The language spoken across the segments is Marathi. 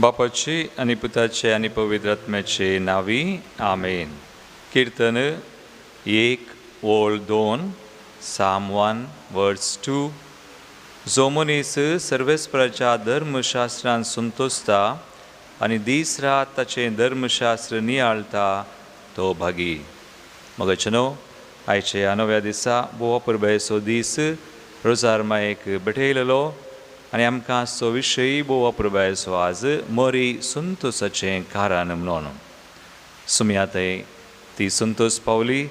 बापाचे आणि पुताचे आणि पवित्र आत्म्याचे नावी आमेन. कीर्तन 1 ओळ 2 साम 1 वर्स 2. जो मनीस सर्वेस्पराच्या धर्मशास्त्रान संतोसता आनी दीस रात ताचें धर्मशास्त्र नियाळटा तो भागी. मगचनो आयचे ह्या नव्या दिसा बोवा पुरबायचो दीस रोजार मायेक भेटयलेलो आनी आमकां सो विशयी बोवा पुरबायचो आज मोरी संतोसाचें कारण म्हणून सुमयातय ती संतोस पावली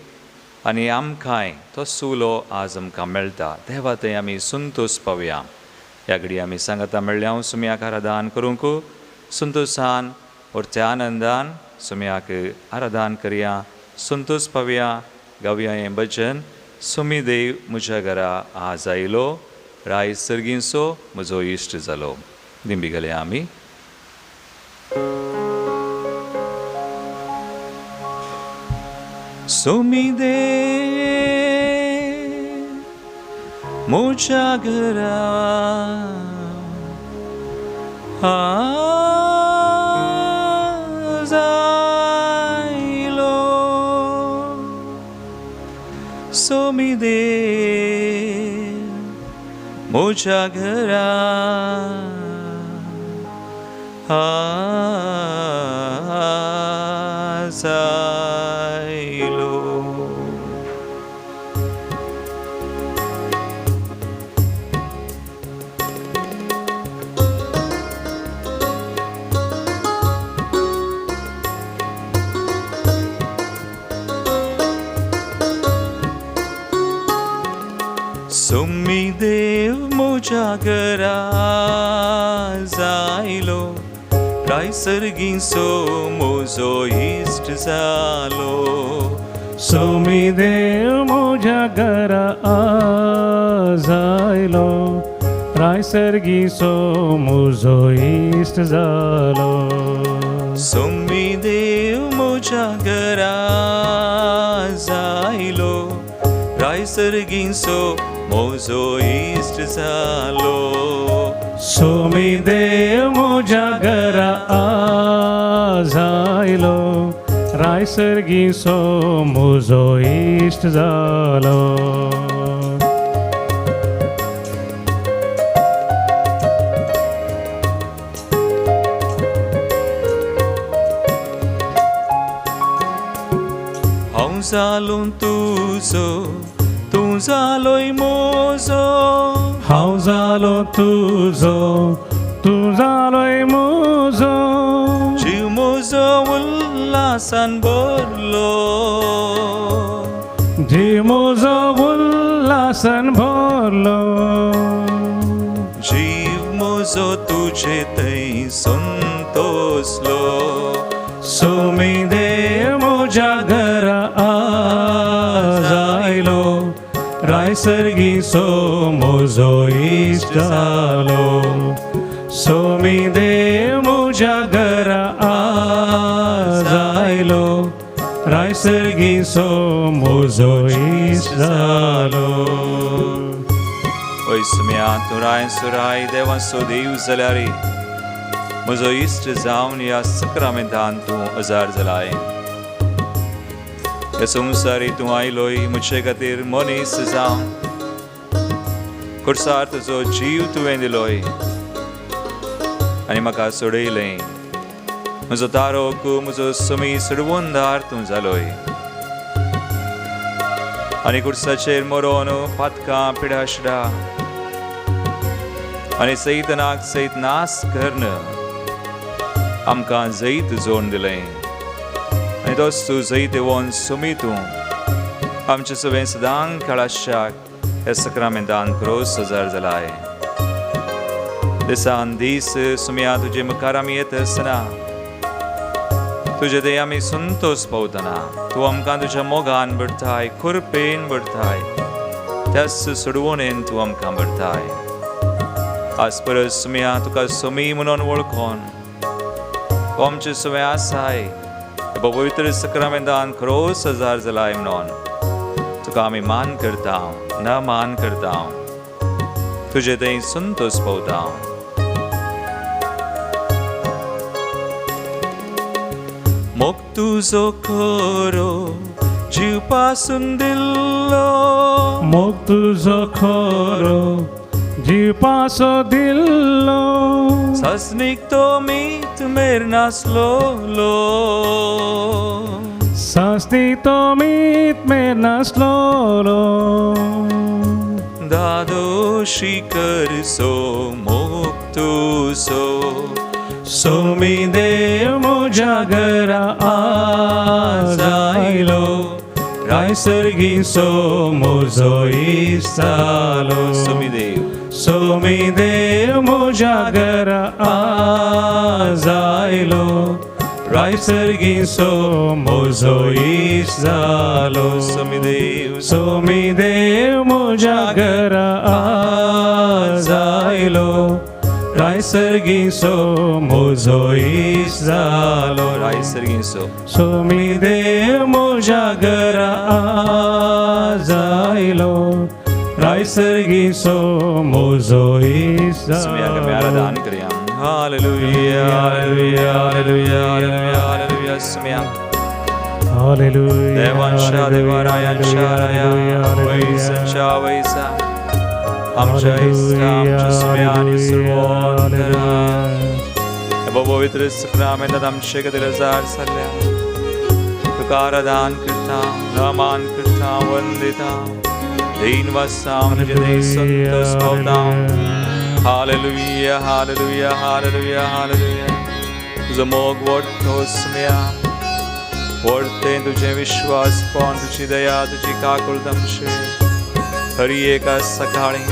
आनी आमकांय तो सुलो आज आमकां मेळटा. देवातय आमी संतोस पावया. ह्या घडी आमी सांगता म्हणल्यार सुमयाक आराधन करूंक संतोषान व्हरच्या आनंदान सुमयाक आराधन करया, संतोष पावया. गावया हें भजन सुमी देव म्हज्या घरा आज आयलो, राय सर्गींचो म्हजो इश्ट जालो. दिंबी घालया आमी. सुमी देव म्हज्या घरा आज आयलो, सुमी देव म्हज्या घरा आज आयलो. सुमी देव म्हज्या घरा आयलो, राय सर्गींचो म्हजो इश्ट जालो. सुमी देव म्हज्या घरा आज आयलो, राय सर्गीचो म्हजो इश्ट जालो. सुमी देव म्हज्या घरा आयलो, राय सर्गींचो म्हजो इश्ट जालो. सुमी देव म्हज्या घरा आज आयलो, राय सर्गीचो म्हजो इश्ट जालो. हांव जालो तुजो, तूं जालोय म्हजो. हांव जालो तुजो, तूं जालोय म्हजो. जीव म्हजो उल्हासान भरलो, जीव म्हजो उल्हासान भरलो. जीव म्हजो तुजे थंय संतोसलो. सुमी देव म्हज्या घरा आज आयलो, राय सर्गीचो म्हजो इश्ट जालो. सुमी देव म्हज्या घरा आज आयलो, राय सर्गीचो म्हजो इश्ट जालो. ओय सुम्या तूं राय सुराय देवाचो देव जाल्यार म्हजो इश्ट जावन ह्या सक्रामेंतान तूं हजर जालाय. हे संवसारी तूं आयलोय म्हजे खातीर मनीस जावन. खुर्सार तुजो जीव तुवें दिलोय आनी म्हाका सोडयलें. म्हजो तारोक म्हजो सुमी सडवंदार तूं जालोय आनी खुर्साचेर मरोन पातकां पिडाशिडा आनी सैतनाक सैत नास करन आमकां जैत जोड दिलें. आनी तोच तूं जैत येवन सुमी तूं आमचे सगळें सदां काळाशाक हे सक्रामेंतान क्रोस हजर जालाय. दिसान दीस सुम्या तुजे मुखार आमी येत आसतना तुजे थंय आमी संतोष पावतना तूं आमकां तुज्या मोगान भरताय, खुरपेन भरताय, त्याच सोडवणेन तूं आमकां भरताय. आज परस सुम्या तुका सुमी म्हणून वळखोन आमचे सगळें आसाय पवित्र सक्रामेंतान खरोच हजर जालाय म्हणून तुका आमी मान करता, न मान करता. तुजे थंय संतोष पावता. मोग तुझो खरो जीव पासून दिल्लो मोग तुझो खरो जीव पासो दिल्लो सस्नीक तो मीत मेर नासलोलो सस्ती तो मीत मेर नासलोलो दादोशी करसो मोग तुझो सो मी देव म्हज्या घरा आज आयलो रायसरगी सो म्हजो इश्ट जालो सो मी देव म्हज्या घरा आज आयलो रायसरगी सो म्हजो इश्ट जालो सो मी देव म्हज्या घरा आज आयलो रायसरगी सो म्हजो इश्ट जालो सो मी देव म्हज्या घरा आज आयलो रायसरगी सो म्हजो इश्ट जालो हालेलुया हालेलुया हालेलुया हालेलुया स्मया हालेलुया देवांशा देवारायांशा वैसंशा वैसा आमच्या इस्का आमच्या स्मयानी सर्वोत्तरा पवित्र सक्रमेंटात आमचे गरजार सल्ल्या तुका आराधन करता नमन करता वंदिता दिन वासा म्हणजे दे संतोष पावता हालेलुया हालेलुया हालेलुया हालेलुया तुझं मोग वडतो स्मया वडते तुझे विश्वास पाहून तुझी दया तुझी काकुळदमशे हरी एका सकाळी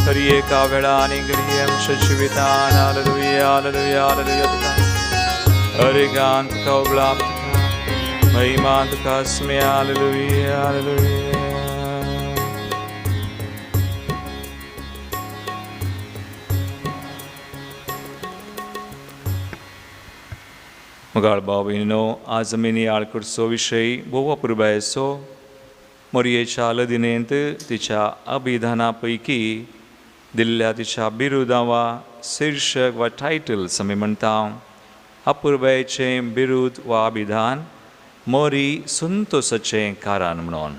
हरी एका वेळाने घडी आमच्या जिवितान हालेलुया हालेलुया हालेलुया तुका हरे गान तुका उगलाम तुका महिमा तुका स्मया हालेलुया हालेलुया मगाळ बाबीनो आज आमी नियाळ करचो विशय बोवा पुरबायचो मोरयेच्या लदिनेंत तिच्या अभिधाना पैकी दिल्ल्या तिच्या बिरुदां वा शीर्षक वा टायटल्स आमी म्हणटा अपुरबायेचें बिरुद वा अभिधान मोरी संतोसाचें कारण म्हणून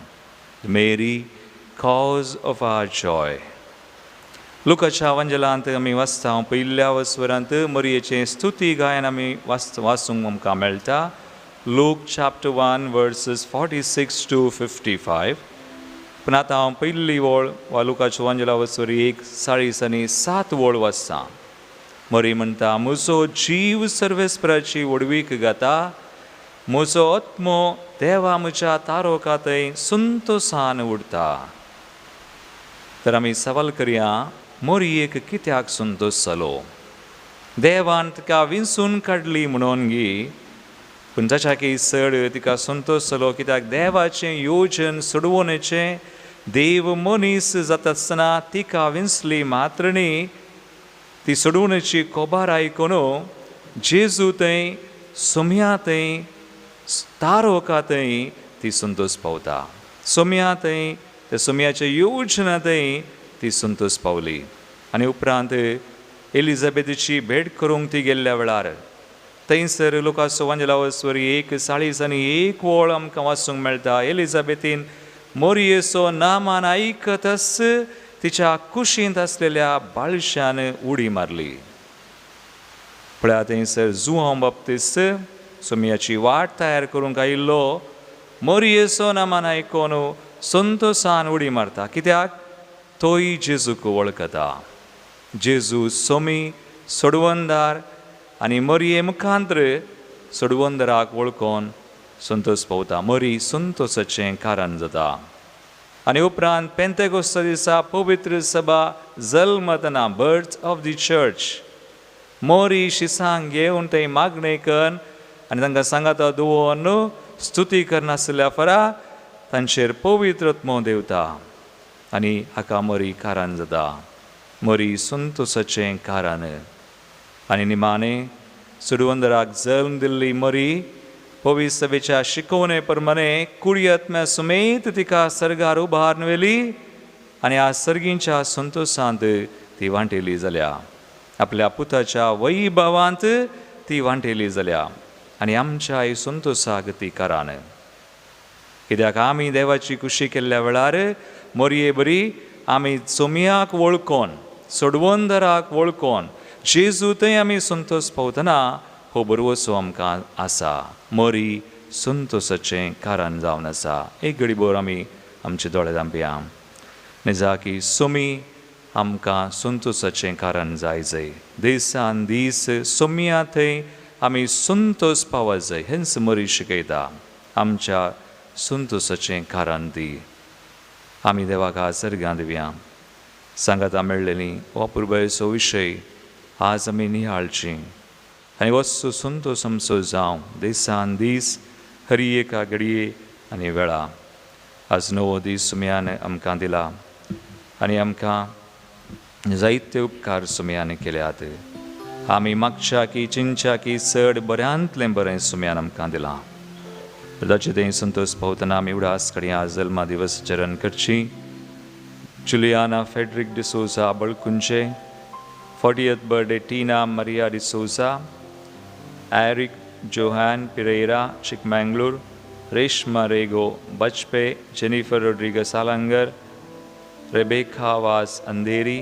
मेरी कॉज ऑफ आवर जॉय लुकाच्या अवंजलांत आमी वाचता पयल्या वस्वरांत मोरयेचें स्तुती गायन आमी वाचूंक आमकां मेळटा लूक चॅप्टर 1 वर्सेस 46 to 55 पूण आतां हांव पयली वळ वा लुकाच्या अवंजला वस्वर 1:47 वळ वाचता मोरी म्हणटा म्हजो जीव सर्वेस्पराची वडवीक घाता म्हजो आत्मो देवा म्हज्या तारोकातय संतोषान उरता तर आमी सवाल करया मोरयेक कित्याक संतोष जालो देवान तिका विंचून काडली म्हणून गी पूण ताच्याकी चड तिका संतोष जालो कित्याक देवाचें योजन सोडवणेचें देव मनीस जाता आसतना तिका विंचली मात्र न्ही ती सोडवणेची खोबार आयकून जेजू थंय सोम्या थंय तारोकातय ती संतोष पावता सोम्या थंय त्या सोम्याच्या योजना थंय ती संतोष पावली आनी उपरांत एलिझाबेथीची भेट करूंक ती गेल्ल्या वेळार थंयसर लुकाचो अवंजला वस्वर 1:40 वळ आमकां वाचूंक मेळटा एलिझाबेथीन मोरयेचो नामान आयकतच तिच्या कुशींत आसलेल्या बाळशान उडी मारली पळय थंयसर जुआंव बाप्तिस्त सोम्याची वाट तयार करूंक आयिल्लो मोरयेचो नामान आयकून संतोषान उडी मारता कित्याक तोय जेजूक वळखता जेजू सोमी सोडवंदार आनी मोरये मुखांतर सोडवंदराक वळखून संतोष पावता मोरी संतोषाचें कारण जाता आनी उपरांत पेंतेकोस्त दिसा पवित्र सभा जल्मतना बर्थ ऑफ द चर्च मोरी शिसांक घेवन थंय मागणे करून आनी तांकां सांगाता दुवोन स्तुती करनासल्या फरा तांचेर पवित्र आत्मो देंवता आनी हाका मोरी कारण जाता मोरी संतोषाचें कारण आनी निमाणें सुडवंदराक जल्म दिल्ली मोरी पवित्र सभेच्या शिकवणे प्रमाणे कुडी आत्म्या समेत तिका सर्गार उबारून व्हेली आनी आज सर्गींच्या संतोषांत ती वांटेली जाल्या आपल्या पुताच्या वैभवांत ती वांटेली जाल्या आनी आमच्या ही संतोषाक ती करान. कित्याक आमी देवाची खुशी केल्ल्या वेळार मोरये बरी आमी सोमयाक वळखोन सोडवंदराक वळखोन जेजू थंय आमी संतोष पावतना हो बरवसो आमकां आसा. मोरी संतोषाचें कारण जावन आसा. एक घडीभर आमी आमचे दोळे धांपया. निजा की सोमी आमकां संतोषाचें कारण जाय जाय. दिसान दीस सोमया थंय आमी संतोष पावत जाय हेंच मोरी शिकयता. आमच्या संतोषाचें कारण ती. आमी देवाक सर्गां दिवया. सांगाता मेळ्ळेली हो अपुर्बायेचो विशय आज आमी निहाळची आनी वस्सो संतोष आमचो जावं दिसान दीस हर एका घडये आनी वेळा. आज नवो दीस सुमयान आमकां दिला आनी आमकां जायते उपकार सुमयान केल्यात. आमी मागच्या की चिंच्या की चड बऱ्यांतलें बरें सुमयान आमकां दिलां. ताचे तें संतोष पावतना आमी उडास कडेन जल्मा दिवस चरण करची. जुलियाना फेडरिक डिसोजा बळकुंचे, 40th birthday Tina Maria D'Souza, Eric Johan Pereira Chikmagalur, Reshma Rego Bajpe, Jennifer Rodrigues Alangar, Rebecca Vas Andheri.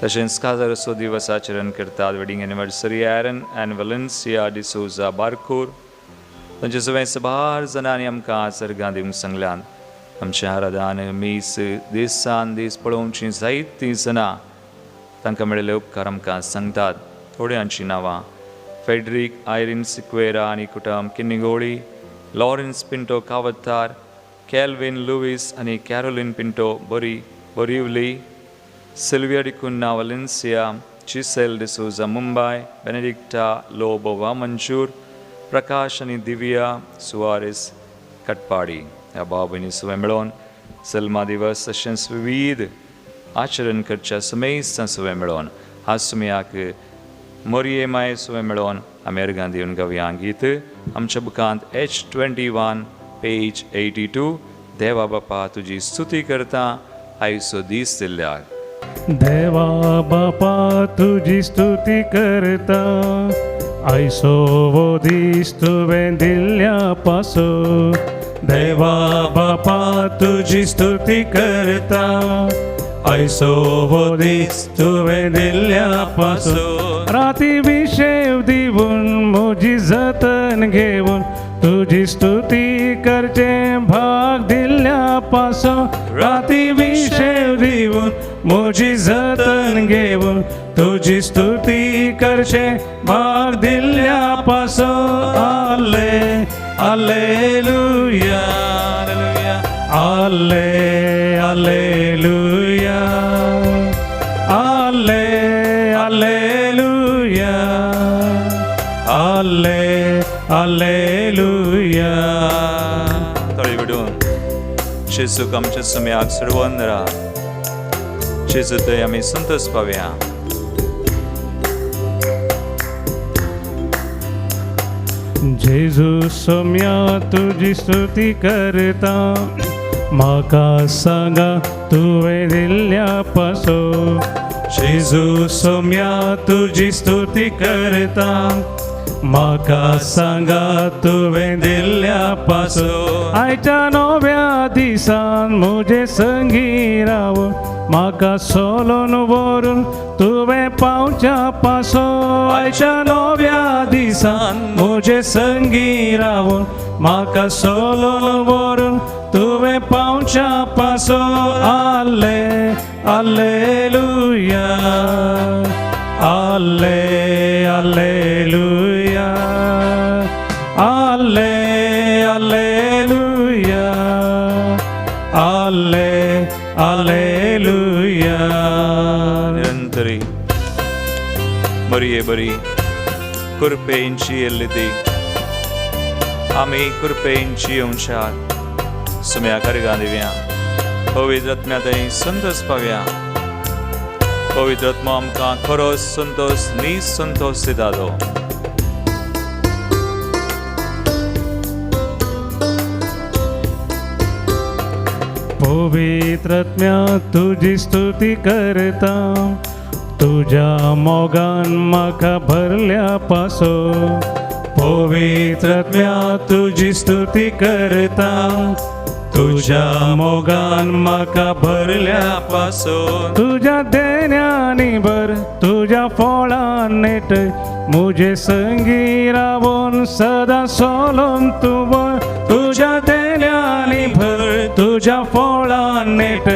तशेंच काजारचो दिवस आचरण करतात. Wedding anniversary Aaron and Valencia D'Souza Barkur. तांचे सगळे सबार जाणांनी आमकां सर्गां दिवंक सांगल्यान. आमच्या आराधान मीस दिसान दीस पळोवची जायतीं जाणां तांकां मेळिल्ले उपकार आमकां सांगतात. थोड्यांची नांवां फेडरीक आयरीन सिक्वेरा आनी कुटुंब Kinnigoli, Lawrence Pinto कावतार, Calvin Lewis आनी Caroline Pinto Borivali, Sylvia D'Cunha Valencia, chisel D'Souza Mumbai, बेनेडिक्टा लोबोवा manchurian, प्रकाश आनी दिव्या सुवारेस कटपाडी. ह्या भाव भयणी सुवे मेळोन सल्मा दिवस तशेंच विविध आचरण करच्या सुमेस्तां सुवे मेळोन आज सुमयाक मोरये माय सुवे मेळोन आमी अर्गां दिवन गावया गीत. आमच्या बुकांत H21 पेज 82. देवा बापा तुजी स्तुती करता आयचो दीस दिल्ल्याक. देवा बापा तुझी स्तुती करता आयसो वो दीस तुवें दिल्ल्या पासो. देवा बापा तुझी स्तुती करता आयसो वो दीस तुवें दिल्ल्या पासो. राती विशेव दिवून म्हजी जतन घेवन तुझी स्तुती करचे भाग दिल्ल्या पासो. राती विशेव दिवून म्हजी जतन घेवन तुझी स्तुती करचे भाग दिल्ल्या पासो. आले Alleluia, Alle, Alleluia, Alle, Alleluia, Alle, Alleluia. तळी विडून जेजूक आमच्या सुमयाक सोडवून राव. जेजू थंय आमी संतोष पावया. जेजू सोम्या तुझी स्तुती करता म्हाका सांगा तुवें दिल्ल्या पासो. जेजू सोम्या तुझी स्तुती करता म्हाका सांगा तुवें दिल्ल्या पासो. आयच्या नव्या दिसान म्हजे संगी रावून म्हाका सोलोन व्हरून तुवें पावच्या पासो. आयच्या नव्या दिसान म्हजे संगी रावून म्हाका सोलोन व्हरून तुवें पावच्या पासो. आले Alleluia, Alle, Alleluia, Alle, Alleluia, Alle, Alleluia. निरंतरी बरी बरी कृपेंची येल्ली आमी कृपेंची अंशात सुम्या करगा दिव्या. पवित्र आत्म्या थंय संतोष पावया. पवित्र आत्मा आमकां खरोच संतोष निसंतोष दितालो. पवित्र आत्म्या तुझी स्तुती करता तुझ्या मोगान म्हाका भरल्या पासो. पवित्रात्म्या तुझी स्तुती करता तुझ्या मोगान म्हाका भरल्यापासून तुझ्या देण्यानी भर तुझ्या फळान नेट मुझे संगी रावून सदा सोलून तू बर तुझ्या देण्यानी भर तुझ्या फळान नेट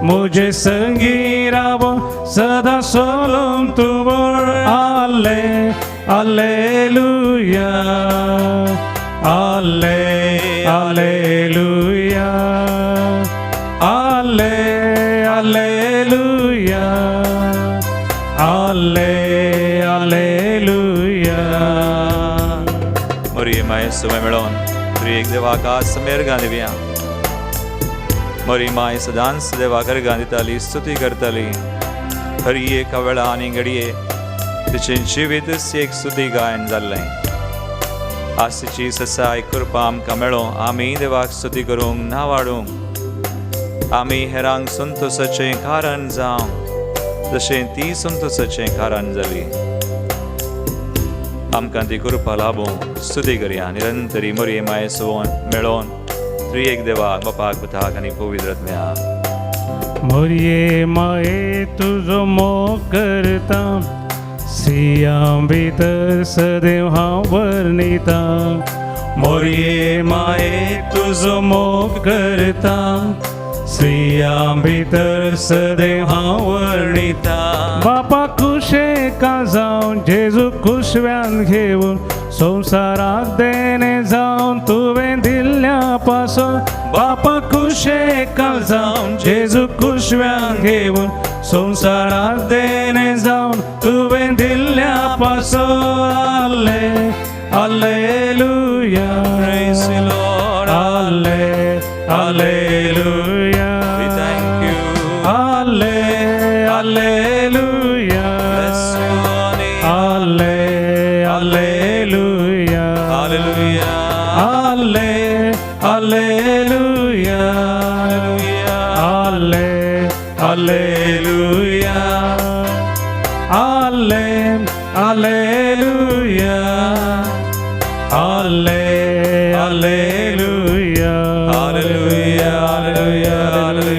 मुझे संगी रावून सदा सोलून तू बर आले Alleluia, alle, alleluia, alle, alleluia, alle, alleluia. Maria Maya Sumay Melon, Triek Devaka Samer Gandhiya. Maria Maya Sadans Devakar Gandhitali, Stuti Kartali, Hariye Kavela Ani Gadiye. तिचे जिवीतच एक स्तुती गायन जाल्लें आसची ससाय कृपा आमकां मेळो आमी देवाक स्तुती करूंक ना वाडूंक आमी हेरांक संतोशाचें कारण जावं जशें ती संतोशाचें कारण जाली आमकां ती कृपा लाभूं स्तुती करया निरंतरी मरये माये सोन मेळोन त्रिएक देवाक बापाक पुताक आनी पवित्र आत्म्याक मरये माये तुजो मोग करता सियां भितर सदैव हांव वर्णिता मोरये माये तुजो मोग करता सियां भितर सदैव हांव वर्णिता बापा कुशेका जावन जेजू कुशव्यान घेवन संवसाराक देणे जावन तुवें दिल्ल्या पासून बापा कुशेका जावन जेजू कुशव्यान घेवन संवसाराक देणे जावन तुवें दिल्ल्या पासून आले Alleluia, Praise the Lord, alle, alleluia, we thank you, alle, alleluia, bless your name, alle, alleluia, hallelujah, alle, alleluia, alle, alleluia, alle, alleluia, alle, alleluia, hallelujah, hallelujah, hallelujah,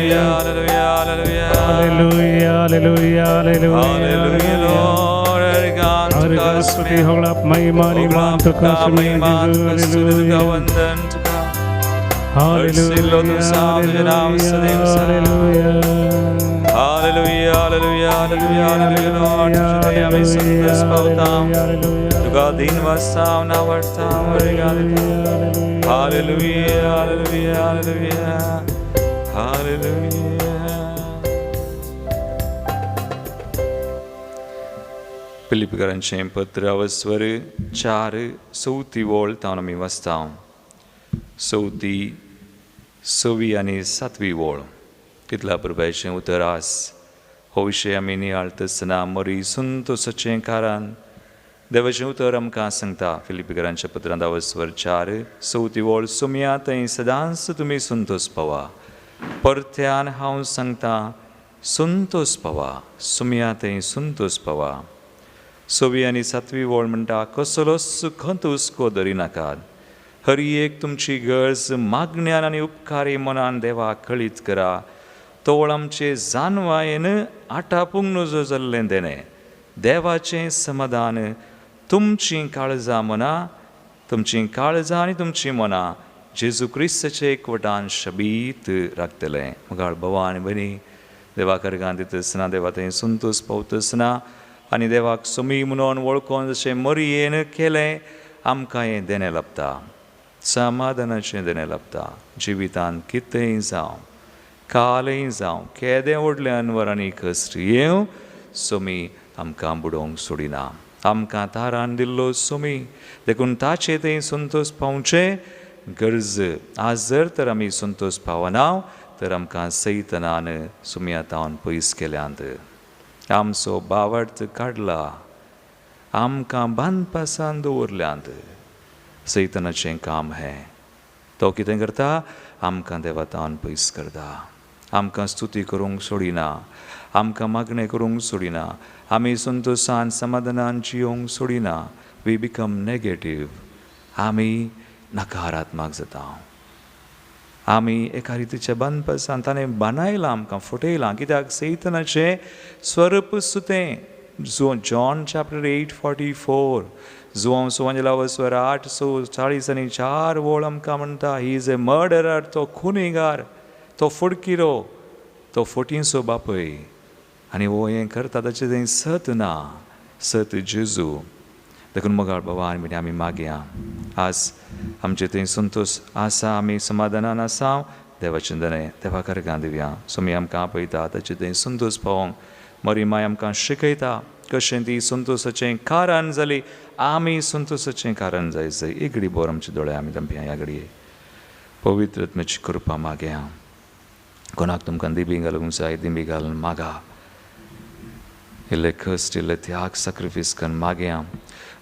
hallelujah, hallelujah, alleluia, alleluia, hallelujah, Lord, Arigan, Hare स्तुति होगा महिमा निमान तो महिमान का वंदन तुका hallelujah hallelujah hallelujah hallelujah hallelujah Lord तुझे आम्ही संतोष पावताम तुका दिन वास्ताव ना वाटताम हालेलुया हालेलुया हालेलुया हालेलुया फिलिपिकरांचें पत्र अवस्वर 4:34 वोळ आमी वाचता 34, 6 आनी 7 वोळ तितल्या पुर्वेचें उतर आस हो विशय आमी नियाळतना मरी संतोशाचें कारण देवाचें उतर आमकां सांगता फिलिपिकरांच्या पत्रांत अवस्वर 4:34 वोळ सुमया थंय सदांच तुमी संतोश पावा परत्यान हांव सांगता संतोष पावा सुमया थंय संतोष पावा 6 आनी 7 वोळ म्हणटा कसलो सुखंत हुस्को धरिनाकात हर एक तुमची गरज मागण्यान आनी उपकारी मनान देवाक कळीत करा तोळ आमचे जानवायेन आटापूंक नजो जाल्लें देणें देवाचें समाधान तुमचीं काळजां आनी तुमचीं मनां जेजू क्रिस्ताचे एकवटान शबीत राखतलें मुगाळ भवा आनी भयणी देवाक अर्गां दितना देवा थंय संतोष पावतना आनी देवाक समी म्हणून वळखून जशें मरयेन केलें आमकां हें देणें लाभता समाधानाचें देणें लाभता जिवितांत कितेंय जावं कालय जावं केदें व्हडल्यान वरांनी कश्ट येवं समी आमकां बुडोवंक सोडिना आमकां तारान दिल्लो समी देखून ताचे थंय संतोष पावचे गरज आज जर आमी संतोष पावना तर आमकां सैतनान सुमयातावन पयस केल्यांत आमचो बावर्थ काडला आमकां बांदपासान दवरल्यांत सैतनाचें काम हें तो कितें करता आमकां देवातावन पयस करता आमकां स्तुती करूंक सोडिना आमकां मागणें करूंक सोडिना आमी संतोशान समाधानान जियोंक सोडिना वी बिकम नेगेटीव आमी नकारात्मक जाता. आमी एका रितीच्या बांदपासान ताणें बांदायलां आमकां फटयलां. कित्याक सैतानाचें स्वरूप सुतें. जॉन चॅप्टर 8:44 जुवांजेला वसवर 8:40 वोळ आमकां म्हणटा ही इज ए मर्डरर. तो खुनीगार, तो फुडकिरो, तो फटींचो बापय. आनी वो हें करता ताचें थंय सत ना, सत जेजू. देखून मोगाळ बाबा आमी मागया आज आमचे थंय संतोश आसा, आमी समाधानान आसा. देवाचें बरें देवा कारगां दिवया. सोमी आमकां आपयता ताचे थंय संतोश पावोंक. मरी माय आमकां शिकयता कशें ती संतोशाचें कारण जाली. आमी संतोशाचें कारण जायचें. एक घडी बोर आमचे दोळे आमी दंप्या ह्या घडये पवित्र आत्म्याची कृपा मागया. कोणाक तुमकां दिबी घालूंक जाय दिबी घालून मागा. इल्ले कश्ट इल्ले त्याग सॅक्रिफीस करून मागया.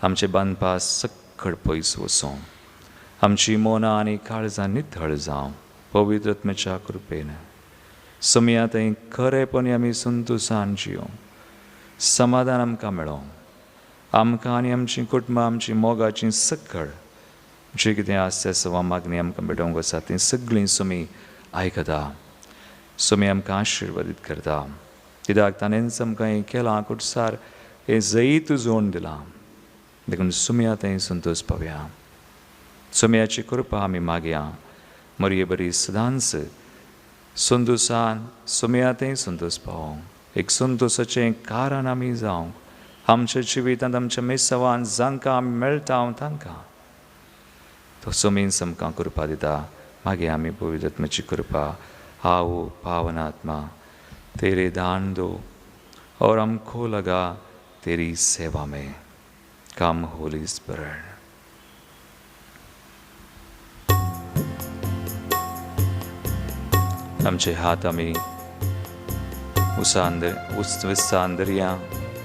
आमचे बांदपास सक्कड पयस वचों. आमची मोना आनी काळजां नितळ जावं पवित्र आत्म्याच्या कृपेन. समिया थंय खरेपणी आमी संतोशान जियों. समाधान आमकां मेळों. आमकां आनी आमची कुटुंबां आमची मोगाची सक्कड जें कितें आसा सवा मागणी आमकां मेळोंक आसा ती सगळीं सुमी आयकता. सुमी आमकां आशिर्वादीत करता. कित्याक ताणेंच आमकां हें केलां कुटसार हें जैत जोड दिलां. देखून सुमया थंय संतोश पावया. सुमयाची कृपा आमी मागया. मरये बरी सदांच संतोशान सुमया थंय संतोश पावोंक एक संतोशाचें कारण आमी जावंक. आमच्या जिवितांत आमच्या मेसावान जांकां आमी मेळटा तांकां तो सुमीन आमकां कृपा दिता. मागीर आमी पवित्र आत्म्याची कृपा. आओ पावन आत्मा तेरे दान दो और हमको लगा तेरी सेवा में. कम होली स्पिरिट. आमचे हात आमी विस्तान दरया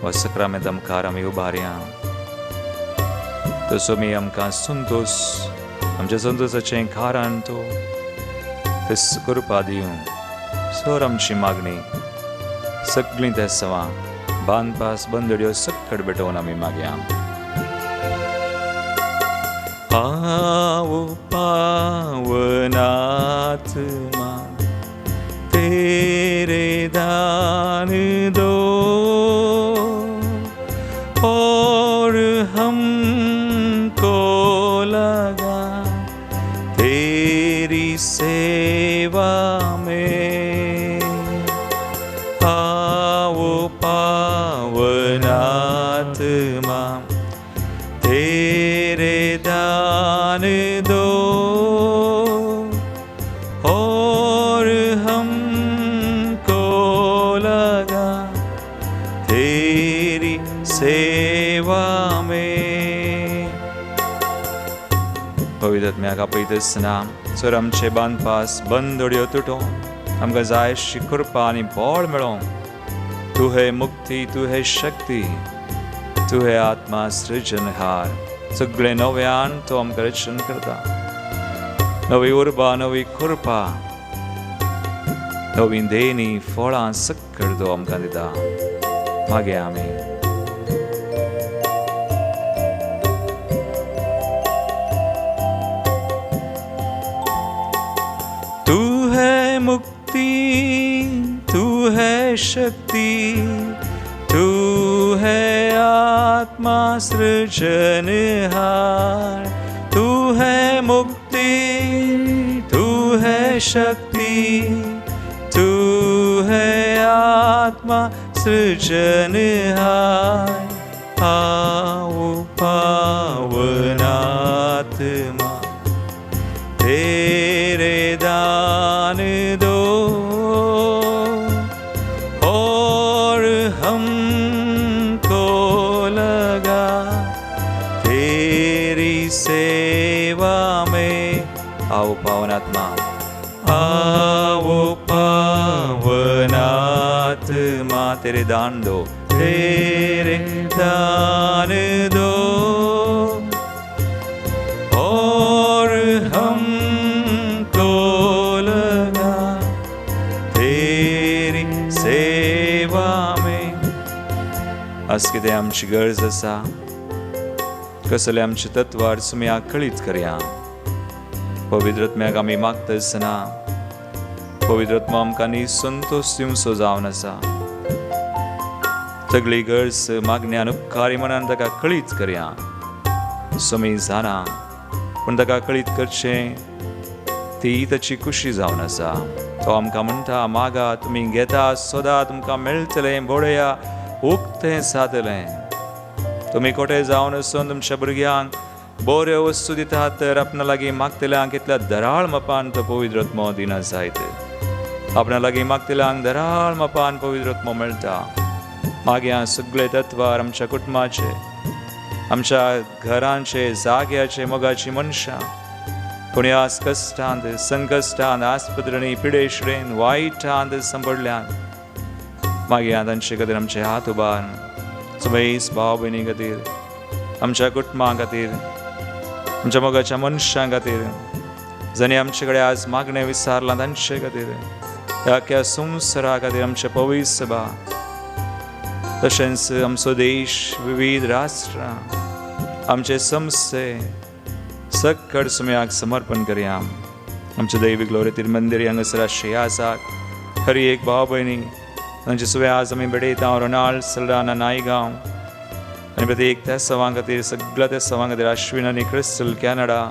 वा सक्रामेंत आमकां आमी उबारया. तसो मी आमकां संतोश आमच्या संतोशाचें कारण तो तेस कृपा दिवं. सर आमची मागणी सगळीं ते सवा बांदपास बंदड्यो सक्कड भेटोवन आमी मागया. आओ पावन आत्मा तेरे दान दो और हमको लगा तेरी सेवा में. आओ पावन आत्मा तेरे दान दो और हमको लगा तेरी सेवा में. पवित्र आत्म्याक आपयतना सर आमचे बांदपास बंदड्यो तुटो आमकां जाय अशी कृपा आनी बळ मेळों. तू है मुक्ती, तू है शक्ती, तू है आत्मा सृजनहार. सगळे नव्यान तो आमकां रक्षण करता. नवी उर्बा, नवी कृपा, नवी देणी फळां सक्कड तो आमकां दिता. मागे आमी तू है मुक्ति, तू है शक्ति, तू है आत्मा सृजनहार. तू है मुक्ति, तू है शक्ति, तू है आत्मा सृजनहार. आओ पावन आत्मा तेरे दान दो और हमको लगा तेरी सेवा में. आओ पावन आत्मा, आओ पावन आत्मा तेरे दान दो, तेरे दान दो और हमको लगा तेरी सेवा में. आज कितें आमची गरज आसा कसले आमचे तत्वार सुम्या कळीत करया पवित्रत्म्याक आमी मागतना पवित्रत्मा आमकां न्ही संतोष दिवचो जावन आसा सगळी गरज मागण्यान उपकारी मनान ताका कळीत करया सुमी जाणा पूण ताका कळीत करचें ती ताची खुशी जावन आसा तो आमकां म्हणटा मागा तुमी घेता सोदा तुमकां मेळटलें बोडया उक्तें जातलें तुमी कोठे जावन वचून तुमच्या भुरग्यांक बऱ्यो वस्तू दितात तर आपणा लागीं मागतल्यांक इतल्या धराळ मापान तो पवित्रत्मो दिना जायत आपणा लागीं मागतल्यांक धराळ मापान पवित्रत्मो मेळटा मागया सगळे तत्वार आमच्या कुटुंबाचे आमच्या घरांचे जाग्याचे मोगाची मनशां कोणी आज कश्टांत संकश्टांत आस्पत्रेनी पिडेश्रेन वायटांत संपडल्यान मागया तांचे खातीर आमचे हात उबार सुबेस भाव भयणी खातीर आमच्या कुटुंबा खातीर आमच्या मोगाच्या मनशां खातीर जाणी आमचे कडेन आज मागणें विचारलां तांचे खातीर ह्या संवसारा खातीर आमचे पवित्र सभा तशेंच आमचो देश विविध राष्ट्रां आमचे संस्थे सकट सुम्याक समर्पण करया आमचे दैवीक लोरेतीर मंदिर हांगासर आशिल्ले आसात खरी एक भाव भयणी तांचे सुवे आज आमी बेडयता रोनाल्ड सल्डाना नायगांव आनी प्रत्येक त्या सवां खातीर सगळ्या त्या सवां खातीर अश्विन आनी क्रिस्टल कॅनडा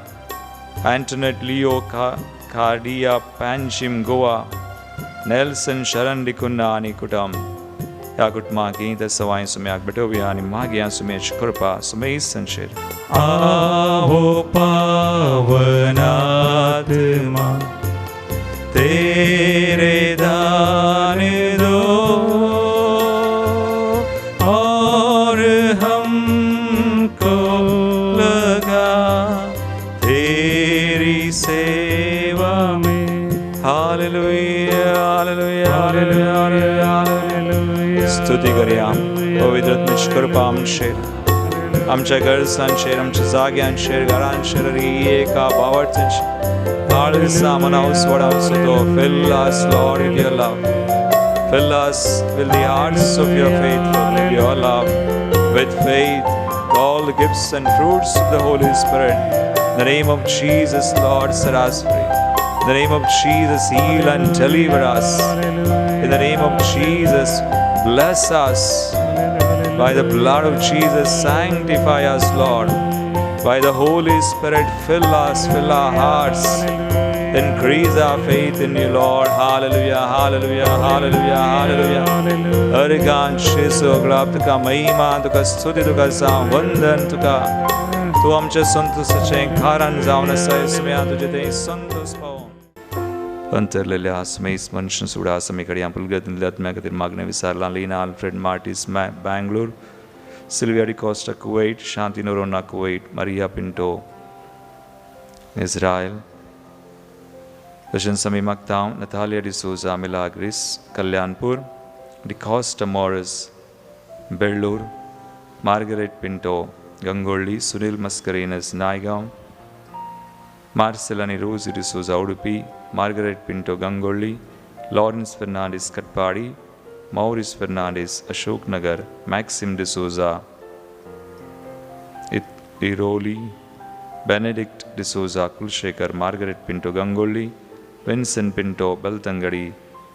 एंटनेट लिओ कार्डिया पॅनजिम गोवा नेल्सन शरण डिकुन्ना आनी कुटुंब ह्या कुटुंबाक त्या सवाय सुम्याक भेटोवया आनी मागया सुमेची कृपा सुमेश संचेर आओ पावन आत्मा तेरे दान दो और हमको लगा तेरी सेवा में हालेलुया हालेलुया हालेलुया हालेलुया स्तुती करया पवित्रत्मेची कृपा आमच्या गरजांचेर आमच्या जाग्यांचेर घरांचेर एका भावार्थांचेर काळजा मनाव सोडावचो तो fill us Lord with your love fill us with the hearts of your faithful with your love with faith all the gifts and fruits of the Holy Spirit in the name of Jesus Lord set us free in the name of Jesus heal and deliver us in the name of Jesus bless us by the blood of Jesus sanctify us Lord by the Holy Spirit fill us fill our hearts increase our faith in you Lord hallelujah hallelujah hallelujah hallelujah अर्गान शेसो ग्लाब तुका महिमा तुका स्तुती तुका जावं वंदन तुका तूं आमच्या संतोषाचें कारण जावन आसा येसुया तुजे ते संतोष पावोन अंतरलेल्या आसमेस मनशां सुडा आसमे कडेन पुलगत आत्म्या खातीर मागणें विचारलां Leena Alfred Martis Bangalore Sylvia D'Costa Kuwait Shanti Noronha Kuwait Maria Pinto Israel तशेंच आमी मागता Natalia D'Souza Milagres Kalyanpur D'Costa Maurice Bellur Margaret Pinto Gangolli Sunil Mascarenhas Naigaon Marcel आनी Rosie D'Souza Udupi Margaret Pinto Gangolli Lawrence Fernandes Katapadi Maurice Fernandes Ashok Nagar Maxim D'Souza Iroli Benedict D'Souza Kulshekar Margaret Pinto Gangolli Vincent Pinto Beltangadi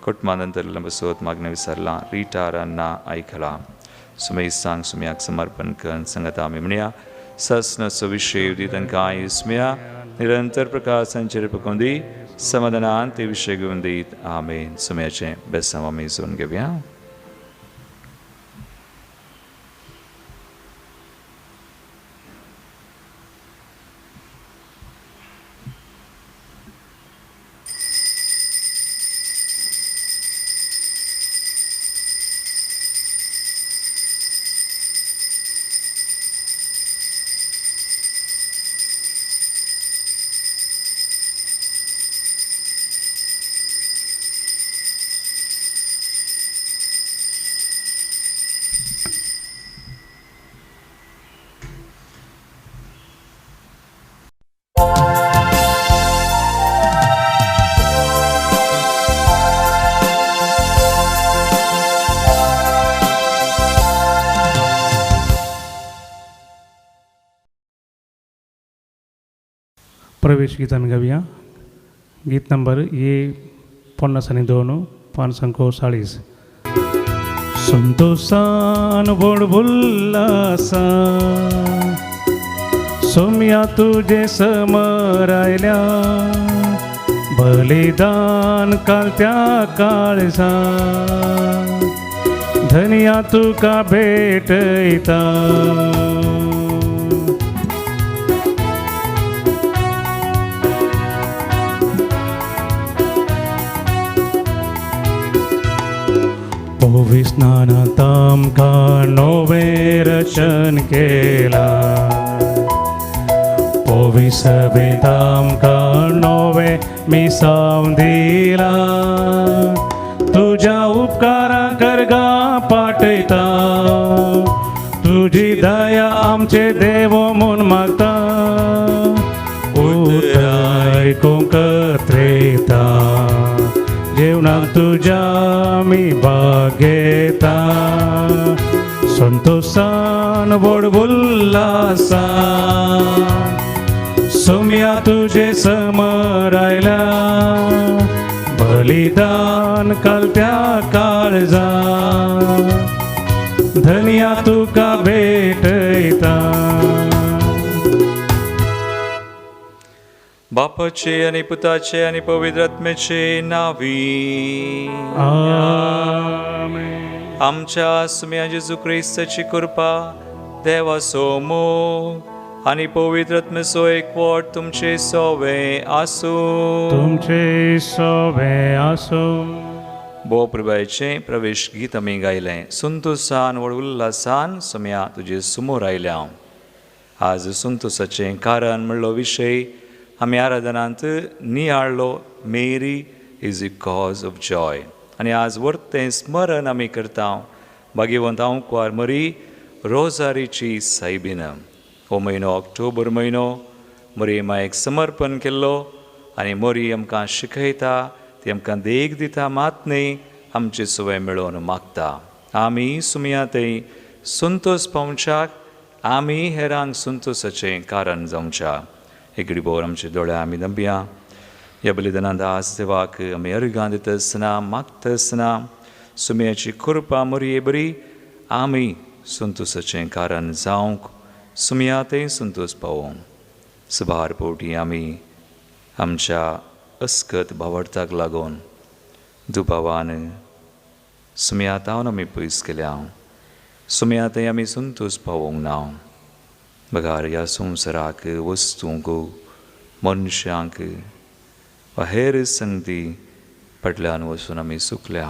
कुटुंबानंतर बसोत मागणें विसरलां रिटा रान्ना आयकलां सुमेश सांग सुम्याक समर्पण करून संगत आमी म्हणया सस्नचो विशय दी तांकां इसम्या निरंतर प्रकाशांचेर पकोवन दी समाधानान ते विशय घेवन दीत आमेन सुम्याचें बेसांव आमी जोन घेवया प्रवेश गीतान गाऊया. गीत नंबर ये 52 540. संतोषान बोडबुल्लासा सोम्या तुझे समरायल्या बलिदान कालत्या काळजा धनिया तुका भेटयता. पोवी स्नानांत आमकां नवें रचन केला. पोवी सभेंत आमकां नवें मिसाव दिला. तुझ्या उपकारा करगा पाटयता. तुझी दया आमचे देव म्हूण मागता. उतर आयकूंक त्रेता. जेवणाक तुझ्या मी भाग घेता. संतोषान बोडबुल्लासा सोम्या तुझे समोर आयला. बलिदान कालत्या काळजा धनिया तुका भेटयता. बापाचे आणि पुताचे आणि पवित्र आत्म्याचे नावी. आमेन. आमच्या सुम्या जेजू ख्रिस्ताची कृपा देवाचो मोग आणि पवित्र आत्म्याचो एकवट तुमचे सोवे आसू. तुमचे सोबे आसो. भोव प्रभूचे प्रवेश गीत आमी गायलें. संतोषान व उल्हासान सुम्या तुजे समोर आयल्या. आज संतोषाचें कारण म्हणलो विशय आमी आराधनांत नियाळलो. Mary is the cause of joy. आनी आज वर्तें स्मरण आमी करता भाग्यवंत आंवकार मरी रोजारीची सायबीन. हो म्हयनो ऑक्टोबर म्हयनो मरी मायक समर्पण केल्लो आनी मरी आमकां शिकयता. ती आमकां देख दिता मात न्ही आमचे सवय मेळोवन मागता. आमी सुमया थंय संतोष पावच्याक आमी हेरांक संतोषाचें कारण जावच्या. एकडी बोर आमचे दोळे आमी दंबिया. ह्या बलिदानांत आज देवाक आमी अर्गां दिता आसतना मागता आसतना सुमयाची कृपा मरी बरी आमी संतोषाचें कारण जावंक सुमया थंय संतोष पावोंक. सुभार पोटी आमी आमच्या अस्कत भावार्थाक लागून दुबावान सुमया तावन आमी पयस केल्या. सुमया थंय आमी संतोष पावोंक ना. बगार ह्या संवसाराक वस्तूंक मनशांक वा हेर संगती फाटल्यान वचून आमी सुकल्या.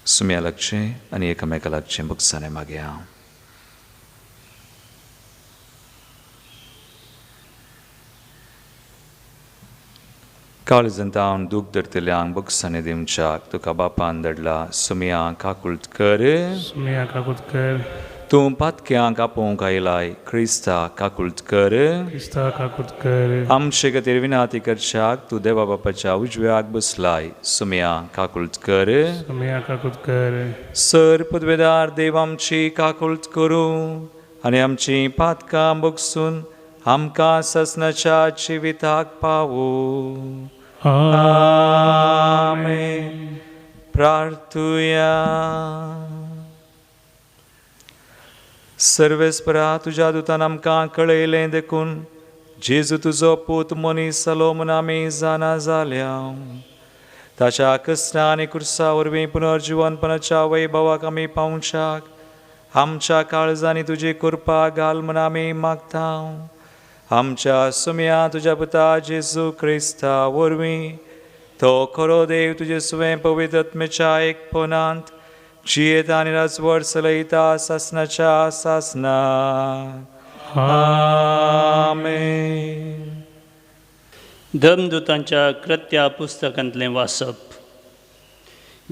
सुमया लागचें आनी एकामेका लागचें बगसाने मागया. काळजांत हांव दूख धरतल्यांक बगसाने दिवच्याक तुका बापान धाडला. सुमया काकुळट कर. सुमया काकुळट कर. तूं पातक्यांक आपोवंक आयलाय. क्रिस्ता काकुळट कर. क्रिस्ता काकुळट कर. आमचे खातीर विनाती करच्याक तूं देवा बापाच्या उजव्याक बसलाय. सुमया काकुळट कर. सुमया काकुळट कर. सर पदवेदार देव आमची काकुळट करूं आनी आमची पातकां बगसून आमकां ससनाच्या जिविताक पावूं. आमेन. प्रार्थुया. सर्वेस्परा तुज्या दुतान आमकां कळयलें देखून जेजू तुजो पूत मनीस जालो म्हूण आमी जाणा जाल्या. ताच्या कश्टां आनी कुर्सा वरवीं पुनर्जिवनपणाच्या वैभवाक आमी पावच्याक आमच्या काळजांनी तुजी कृपा घाल म्हूण आमी मागता. आमच्या सुमया तुज्या पुता जेजू क्रिस्ता वरवीं तो खरो देव तुजे सुवें पवित्र आत्म्याच्या एकपणांत जियेता आनी राजवट चलयता सासनाच्या सासना. आमेन. धर्मदूतांच्या कृत्या पुस्तकांतलें वाचप.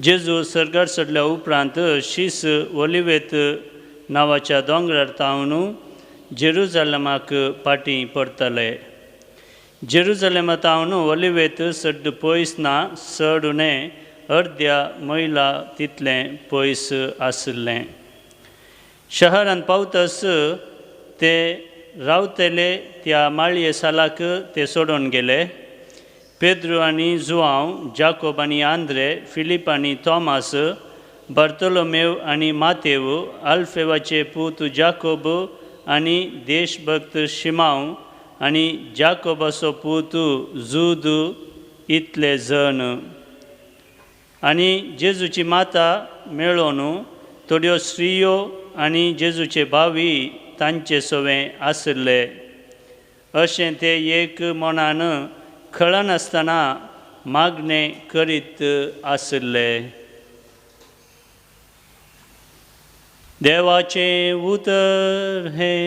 जेजू सर्गार चडल्या उपरांत शीस ओलिवेत नांवाच्या दोंगरार तावन जेरुजालेमाक फाटीं परतले. जेरुजालेमांतावन ओलिवेत सड्ड पयस ना, चड उणें अर्द्या मैला तितलें पयस आसलें. शहरांत पावतस ते रावतेले त्या माळये सालाक ते सोडून गेले. पेद्रू आनी जुआंव, जाकोब आनी आंद्रे, फिलीप आनी थॉमास, बार्तोलोमेव आनी मातेव, आल्फेवाचे पूत जाकोब आनी देशभक्त शिमाव आनी जाकोबाचो पूत जूद इतले जण. आनी जेजूची माता मेळोन थोड्यो स्त्रियो आनी जेजूचे भावी तांचे सोवें आसले. अशें ते एक मनान खळनासतना मागणें करीत आसले. देवाचें उतर हे.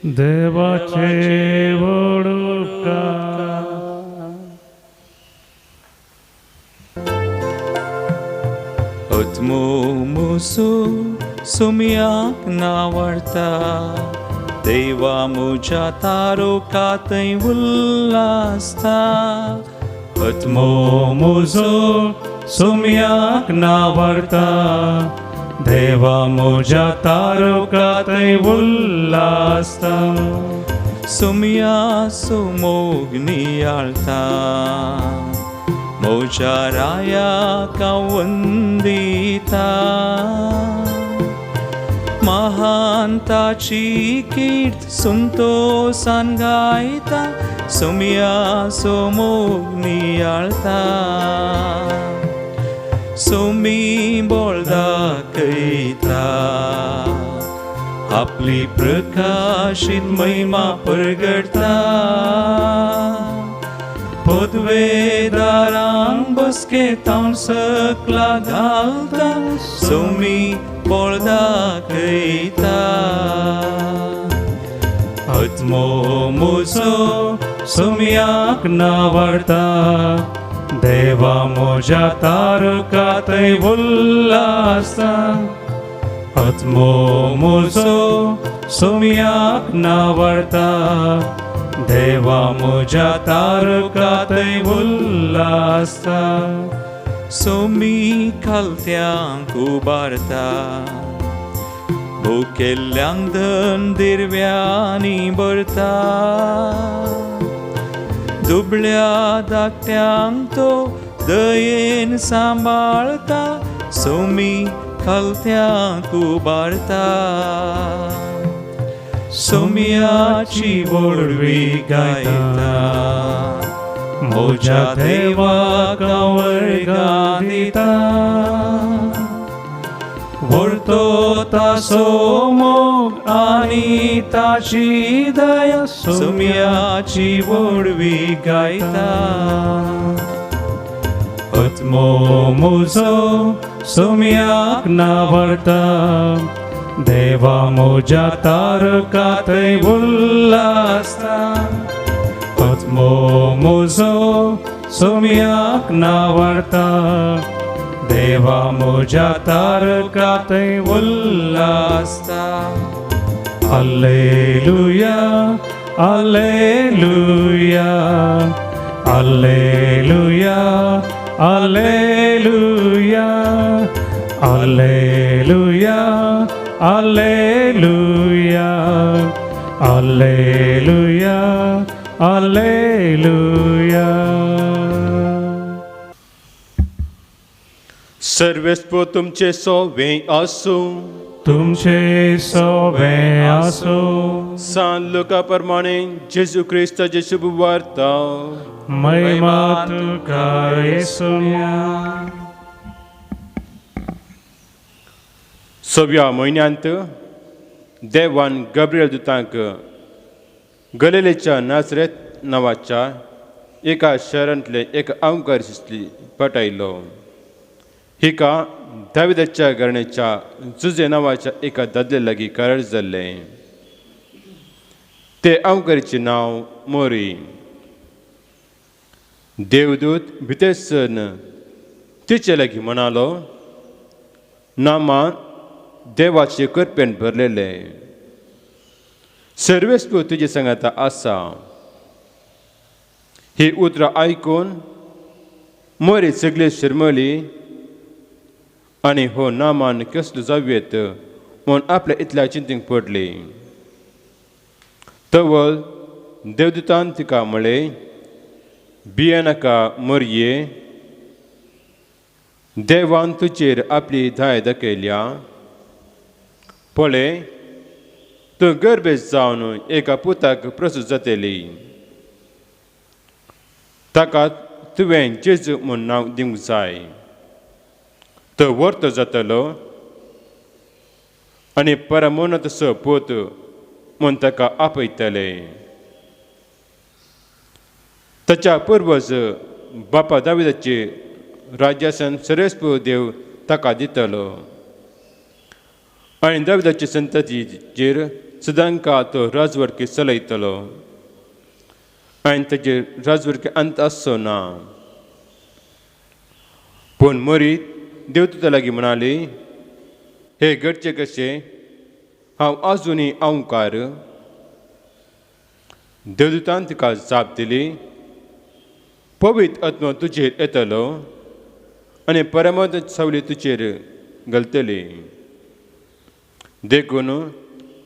देवाचे व्हड उपकार. आत्मो म्हजो सुमयाक नावाडटा, देवा म्हज्या तारोकांतय उल्हासता. आत्मो म्हजो सुमयाक नावाडटा, देवा म्हज्या तारोकांतय उल्हासता. सुमया मोग नियाळटा, म्हज्या रायाक हांव वंदिता. महान ताची कीर्त संतोषान गायता, सुमया मोग नियाळता. सोमी बोळ दाखयता, आपली प्रकाशीत महिमा परगडता. पदवेदारांक बसकेतां सकला घालता, सोमी बोळ दाखयता. आत्मो म्हजो सुमयाक नावाडटा, देवा म्हज्या तारकांतय उल्हासता. आत्मो म्हजो सुमयाक नावाडटा, देवा म्हज्या तारकांतय उल्हासता. सोमी खालत्यांक उबारता, भुकेल्ल्यांक धन दिरव्यांनी भरता. दुबळ्या धाकट्यांक तो दयेन सांबाळता, सोमी खालत्यांक उबारता. सोमयाची वळवी गायता, म्हज्या देवाक हांव वर्गां दिता. व्हरतो ताचो मोग आनी ताची दया, सोमयाची वळवी गायता. आत्मो म्हजो सोमयाक नावाडटा, देवा म्हज्या तारकांतय उल्हासता. आत्मो म्हजो सोमयाक नावाडटा, देवा म्हज्या तारकांतय उल्हासता. Alleluia, Alleluia, Alleluia, Alleluia, Alleluia, Alleluia, Alleluia, Alleluia. सर्वेस्पो तुमचे सोवें आसूं. तुमचे सोवें आसूं. सांत लुका प्रमाणे जेजू क्रिस्ताची शुभ वार्ता. महिमा तुका येसुया. 6व्या म्हयन्यांत देवान गब्रियल दुतांक गलिलेच्या नासरेत नांवाच्या एका शारांतले एका आंवकारिशी पटयलो. हिका दाविदाच्या घराण्याच्या जुजे नांवाच्या एका दादले लागीं करार जाल्ले. ते आंवकारीचे नांव मोरी. देवदूत भितर सरन तिचे लागीं म्हणालो, नामा देवाचे कृपेन भरलेले, सर्वेस्पो तुजे सांगाता आसा. ही उतरां आयकून मोरी सगळे शर्मली आनी हो नामान कसलो जावेत म्हूण आपल्या इतल्या चिंतेक पडली. तवल देवदूतान तिका म्हळें, भियेनाका मरये, देवान तुजेर आपली धाय दाखयल्या. पळय, तूं गर्भेस्त जावन एका पुताक प्रसूत जातली. ताका तुवें जेजू म्हूण नांव दिवंक जाय. तो वर्त जातलो आनी परमोन्नतसो पूत म्हूण ताका आपयतले. ताच्या पुर्वज बापा दाविदाचे राज्यासन सरेस्पू देव ताका दितलो आनी दाविदाचे संततीचेर सदांकाळ तो राजवडकी चलयतलो आनी ताचे राजवडकी अंत आसचो ना. पूण मरी देवदूता लागीं म्हणाली, हे घडचे कशें? हांव आजुनी आवकार. देवदूतान तिका जाप दिली, पवित्र आत्मा तुजेर येतलो आनी परमोन्नत सावली तुजेर घालतली. देखून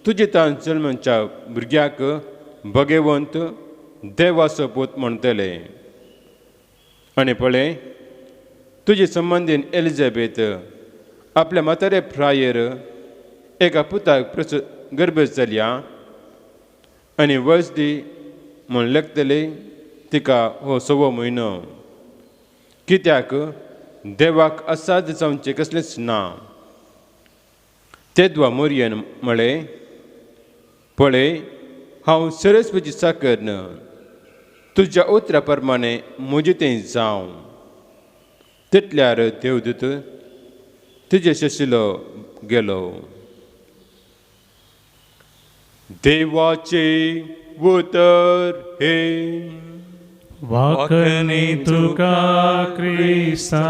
तुजे तान जल्माच्या भुरग्याक भगवंत देवाचो पूत म्हणटले. आनी पळय, तुजे संबंदीन एलिझाबेथ आपल्या म्हातारे प्रायेर एका पुताक गर्भेस्त जाल्या आनी वजदी म्हूण लेखतले तिका हो 6वो म्हयनो. कित्याक देवाक असाध्य जावचें कसलेंच ना. तेदवा मोरयेन म्हळें, पळय, हांव सरस्वती साकरन, तुज्या उतरा प्रमाणे म्हजें तें जावं. तितल्यार देवदूत तुजे शशिलो गेलो. देवाचे उतर हे. वाकणे तुका क्रिस्ता.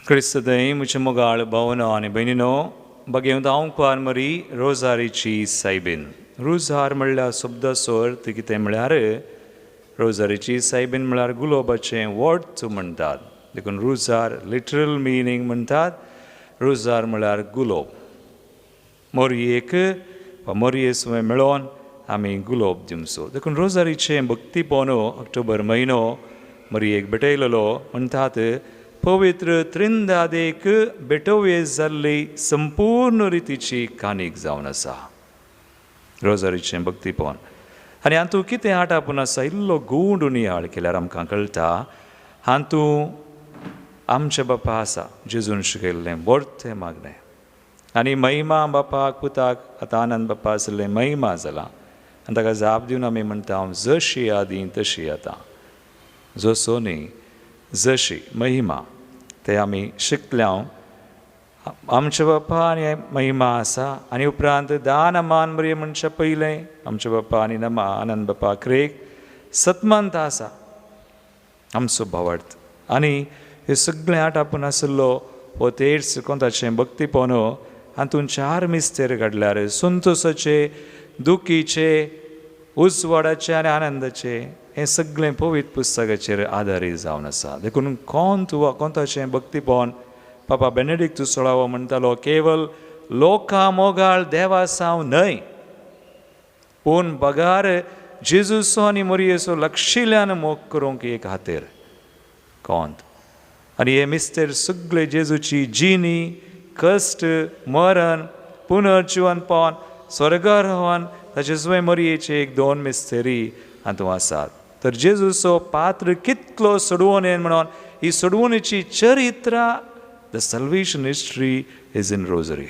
क्रिस्तदय म्हजे मोगाळ भावनो आनी भयणीनो, बगेवंत हांव मरी रोजारीची सायबीन. रोजार म्हणल्यार शब्दाचो अर्थ कितें म्हळ्यार रोजारीची सायबीन म्हळ्यार गुलाबाचें वड म्हणटात. देखून रोजार लिटरल मिनींग म्हणटात. रोजार म्हळ्यार गुलाब. मोरयेक वा मोरये सुवें मेळोन आमी गुलाब दिवचो. देखून रोजारीचें भक्तीपण ऑक्टोबर म्हयनो मोरयेक भेटयलेलो. म्हणटात, पवित्र त्रिंदादेक बेटोवे जाल्ली संपूर्ण रितीची काणीक जावन आसा. रोजारीचें भक्तीपण. आनी हातूंत कितें आटापून आसा, इल्लो गूंड नियाळ केल्यार आमकां कळटा. हातूंत आमचे बापा आसा, जेजून शिकयल्लें व्हडलें मागणें. आनी महिमा बापाक पुताक आतां आनंद बापा आसलें महिमा जाला. आनी ताका जाप दिवन आमी म्हणटा, हांव जशी आदीं तशी आतां. जसो न्ही, जशी महिमा ते आमी शिकल्या. आमचे बापा आनी महिमा आसा. आनी उपरांत दान मान मरी म्हणचे पयलें आमचे बापा आनी नमा आनंद बापा क्रेक सतमंत आसा आमचो भावार्थ. आनी हे सगळें आटापून आसलो हो तेर्स कोंताचें भक्तीपण. हातूंत 4 मिस्तेर काडल्यार संतोशाचे, दुखीचे, उजवाडाचे आनी आनंदाचे हें सगळें पवित्र पुस्तकाचेर आदारीत जावन आसा. देखून कोंत वा कोंताचें भक्तीपण पापा बेनेडिक्ट 16 म्हणटालो, केवळ लोकां मोगाळ देवा साव न्हय, पूण बगार जेजूचो आनी मोरयेचो लक्षिल्ल्यान मोग करूंक एक खातीर कोंत. आनी हे मिस्तेर सगळे जेजूची जिणी, कश्ट, मरण, पुनर्जिवनपण, स्वर्गारोहण, ताचे सुवें मोरयेचे एक 2 मिस्तेरी हातूंत आसात. तर जेजूचो पात्र कितलो सोडवोन म्हणून ही सोडवणीची चरित्रा, the salvation history is in rosary.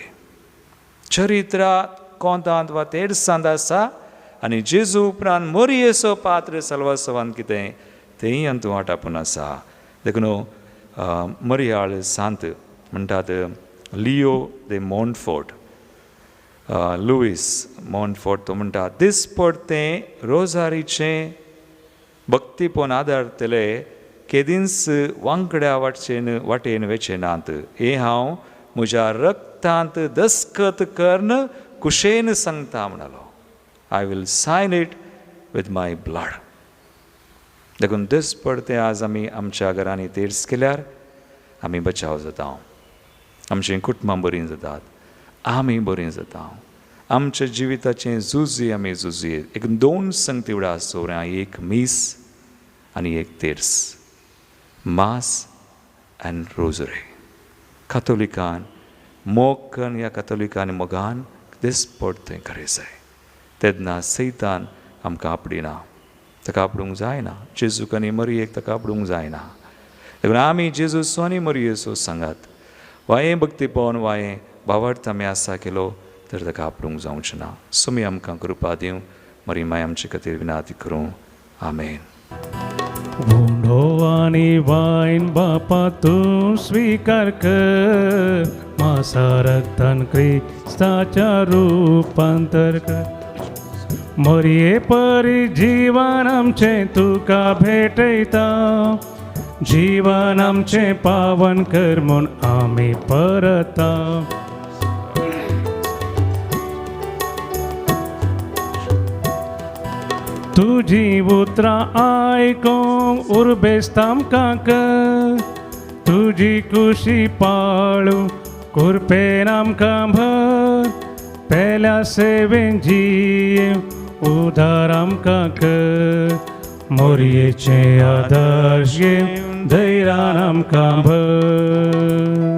चरित्रा कोंतांत वा तेर्सांत आसा. आनी जेजू उपरांत मोरयेचो पात्र सल्वासवान कितें तेंय हातूंत वांटापून आसा. देखून मरियाळ सांत म्हणटात लियो दे मॉन्टफोर्ट, लुईस मॉन्टफोर्ट तो म्हणटा, दिसपड तें रोजारीचें भक्तीपण आदारतले केदींच वांकड्या वाटेन वेचे नात. हें हांव म्हज्या रक्तांत दस्खत करन कुशेन सांगता म्हणलो. I will sign it with my blood. देखून दिसपड तें आज आमी आमच्या घरांनी तेर्स केल्यार आमी बचाव जाता. आमचीं कुटुंबां बरीं जातात, आमी बरीं जाता, आमच्या जिविताचें झुजी आमी झुजये. एक 2 संगतीवडा सोऱ्यां, एक मीस आनी एक तेर्स, मास एंड रोजरी. कातोलिकान मोग ह्या कातोलिकांनी मोगान दिसपट थंय करे जाय. तेन्ना सैतान आमकां आपडिना, ताका आपडूंक जायना. जेजूक आनी मरयेक ताका आपडूंक जायना. देखून आमी जेजूसो आनी मरयेचो सांगात वाये भक्तीपण वाये भावार्थ आमी आसा केलो तर ताका आपडूंक जावचें ना. सुमी आमकां कृपा दिवं. मरी माय आमचे खातीर विनाती करूं. आमेन. गुंडो आणि वाईन बापा तू स्वीकार कर, मासा रक्तान ख्रिस्ताच्या रूपांतर कर. मरिये परी जीवन आमचे तुका भेटयता, जीवन आमचे पावन कर म्हूण आमी परता. तुझी उतरां आयकोंक उर्बेस्त आमकां कर, तुझी कुशी पाळू कुरपेन आमकां भर. पेल्या सेवेन जीव उदार आमकां कर, मोरयेचे आदर्श घेवन धैर्यान आमकां भर.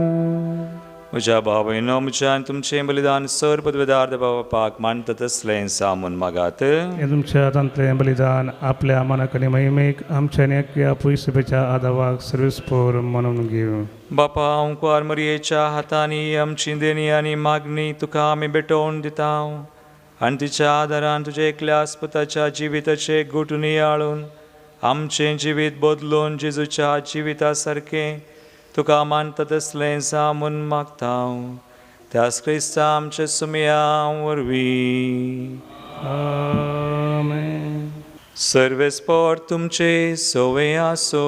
म्हज्या भावयनो, म्हज्या आनी तुमचें बलिदान सर पदवेदार बापाक मानता तसलें सामून मागात. हे तुमच्या हातांतलें बलिदान आपल्या मनाक आनी महिमेक आमच्या नेक्या पयसुबेच्या आदावाक सर्वस्पोर म्हणून घेवं. बापा, हांव कुंवार मरयेच्या हातांनी आमची देणी आनी मागणी तुका आमी भेटोवन दिता, आनी तिच्या आदारान तुज्या एकल्या आस्पताच्या जिविताचे गुटून हाळून आमचें जिवीत बदलून जेजूच्या जिविता सारकें तुका मानता तसलें जामून मागता. त्याच क्रिस्ता आमच्या सुमया वरवीं. आमेन. सर्वेस्पर तुमचे सोवे आसो,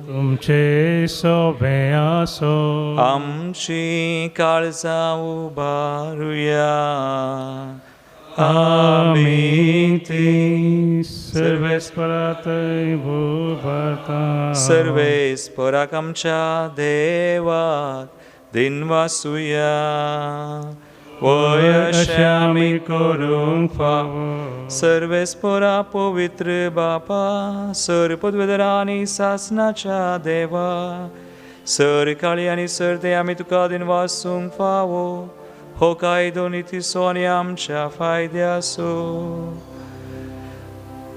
तुमचे सोबे आसो. आमची काळजां उबारुया. आमी ती सर्वेस्परांतय भोगता. सर्वेस्पराक आमच्या देवाक दिनवासुया. वय अशें आमी करूंक फावो. सर्वेस्परा पवित्र बापा, सर पदवेदारा आनी सासणाच्या देवा, सर काळी आनी सर ते आमी तुका दिनवासूंक फावो. हो कायदो नितीसो आनी आमच्या फायद्याचो.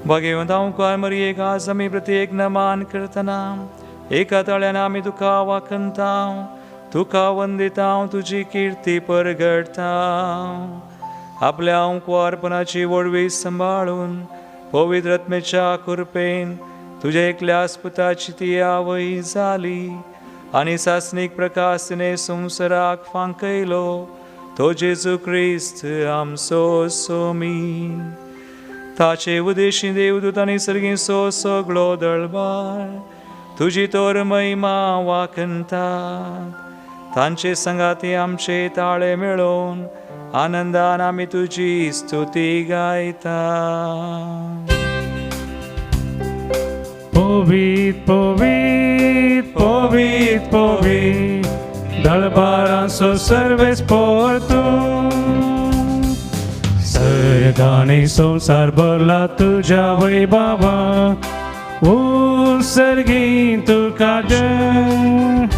भाग्यवंत हांव कुंवार मरयेक आज आमी प्रत्येक नमान करतना एका ताळ्यान आमी तुका वाखणता, तुका वंदिता, तुजी किर्ती परगडता. आपल्या कुंवारपणाची वडवी सांबाळून पवित्र आत्मेच्या कृपेन तुज्या एकल्या आस्पताची ती आवय जाली आनी सासणीक प्रकाश तिणे संवसाराक फांकयलो. तो जेजू क्रिस्त आमचो सोमी. ताचे उदेशी देवदूत आनी सर्गीचो सगळो दळबार तुजी तोर महिमा वाखणतात. तांचे संगाती आमचे ताळे मेळोवन आनंदान आमी तुजी स्तुती गायता. पवित्र पवित्र पवित्र पवित्र दळबारांचो सर्वेस्पर तूं. सर्गांनी संवसार भरला तुज्या वैभवा. उत्सर्गी तुका जय,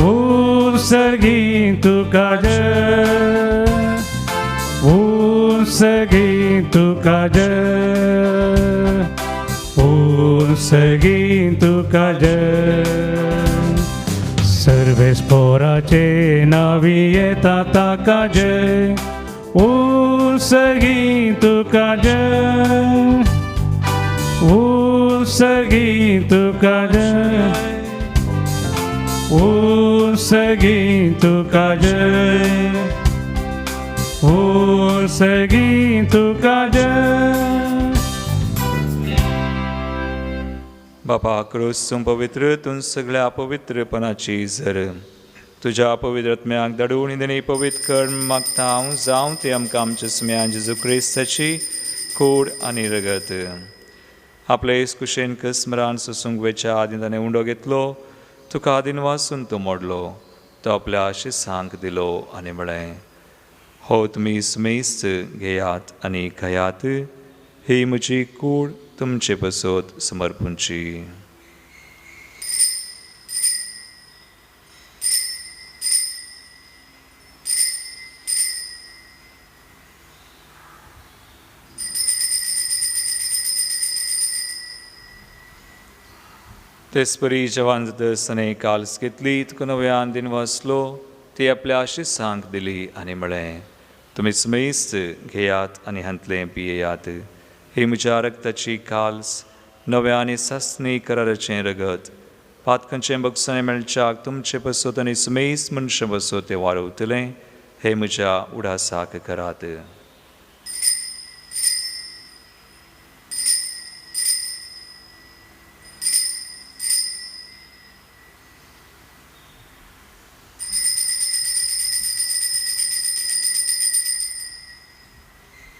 उत्सर्गी तुका जय, उत्सर्गी तुका जय, उत्सर्गी तुका जय. सर्वेस्पराचे नावी येता ताका जय. उत्सर्गी तुका जय, उत्सर्गी तुका जय, उत्सर्गी तुका जय, उत्सर्गी तुका जय. बापा, क्रूसूं पवित्र तूं सगळ्या पवित्रपणाची झर तुज्या पवित्र आत्म्याक धाडून देणी पवित्र कर मागता हांव. जावं ती आमकां आमच्या सुम्या जेजू क्रिस्ताची कूड आनी रगत. आपले कुशेन कसमरान सुसूंक आदी ताणें उंडो घेतलो. तुका आदीन वासून तो मोडलो. तो आपल्या आशिसांक दिलो आनी म्हळें, हो तुम्ही सुमेस्त घेयात आणि खयात, ही म्हजी कूड तुमचे पसोत समर्पूंची. तेसपरी जवान सने काल्स घेतली तुका नव्यान दिन वाचलो ती आपल्या आशिसांक दिली आणि म्हळें, तुम्ही सुमेस्त घेयात आणि हंतले पियेयात, ही म्हज्या रक्ताची काल्स नव्या आनी सस्नी कराराचें रगत पातकांचें बगसाणें मेळच्याक तुमचे पसोत आनी सुमेस्त मनशां बसोत तें वाडवतलें, हे म्हज्या उडासाक करात.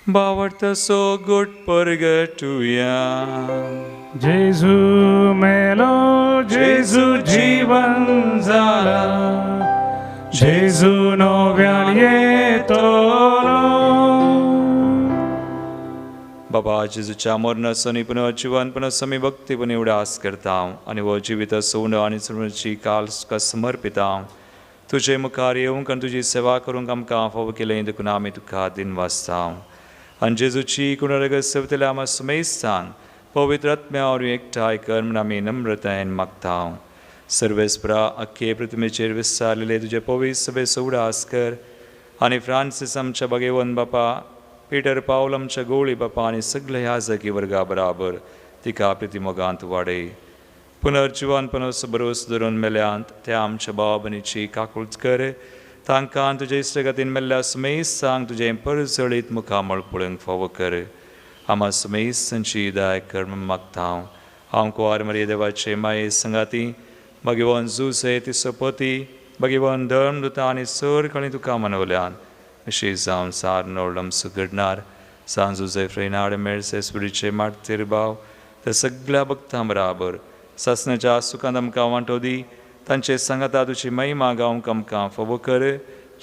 बावडतसो गुट परगटुया. जेजू मेलो, जेजू जीवन जाला, जेजू नव्यान येतलो. बाबा जेजूच्या मरणासोनी पुनः जिवनपणासो आमी भक्तीपणी उडास करता आनी हो जिविताचो उंड आनी सर्वांची काल तुका समर्पिता. तुजे मुखार येवंक आनी तुजी सेवा करूंक आमकां फावो केलें देखून आमी तुका दिन वाचता. आनी जेजूची कुणारगत सेवतले आमा सुमेस्तांक पवित्र आत्म्यावर एकठांय कर म्हूण आमी नम्रतायेन मागता. सर्वेस्परा अख्खे पृथ्वीचेर विस्तारलेले तुजे पवित्र सभेचो उडास कर आनी फ्रांसीस आमच्या भगेवन बापा, पिटर पावल आमच्या गोळी बापा आनी सगळे याजकी वर्गा बराबर तिका प्रतिमोगांत वाडय. पुनर्जिवानपणाचो भरोस धरून मेल्यांत त्या आमच्या भाव भयणीची काकुळट कर. तांकां तुजे इश्टगतीन मेल्ल्या सुमेस्तांक तुजें परजळीत मुखामळ पळोवंक फावो कर. आमा सुमेस्तांची दाय कर म्हूण मागता. हांव कुंवार मरिये देवाचे माये संगाती, भगवान जुसे तिचो पती, भगवान धर्मदूता आनी सर कळी तुका मनवल्यान अशी जावन सार नोळम सुगडणार सांजुजे फ्रेनाड मेळसे स्पिरीचे मारतेर भाव त्या सगळ्या भक्तां बराबर ससनाच्या सुखांत आमकां वांटो दी. तांचे सांगाता तुजी महिमा गावंक आमकां फावो कर.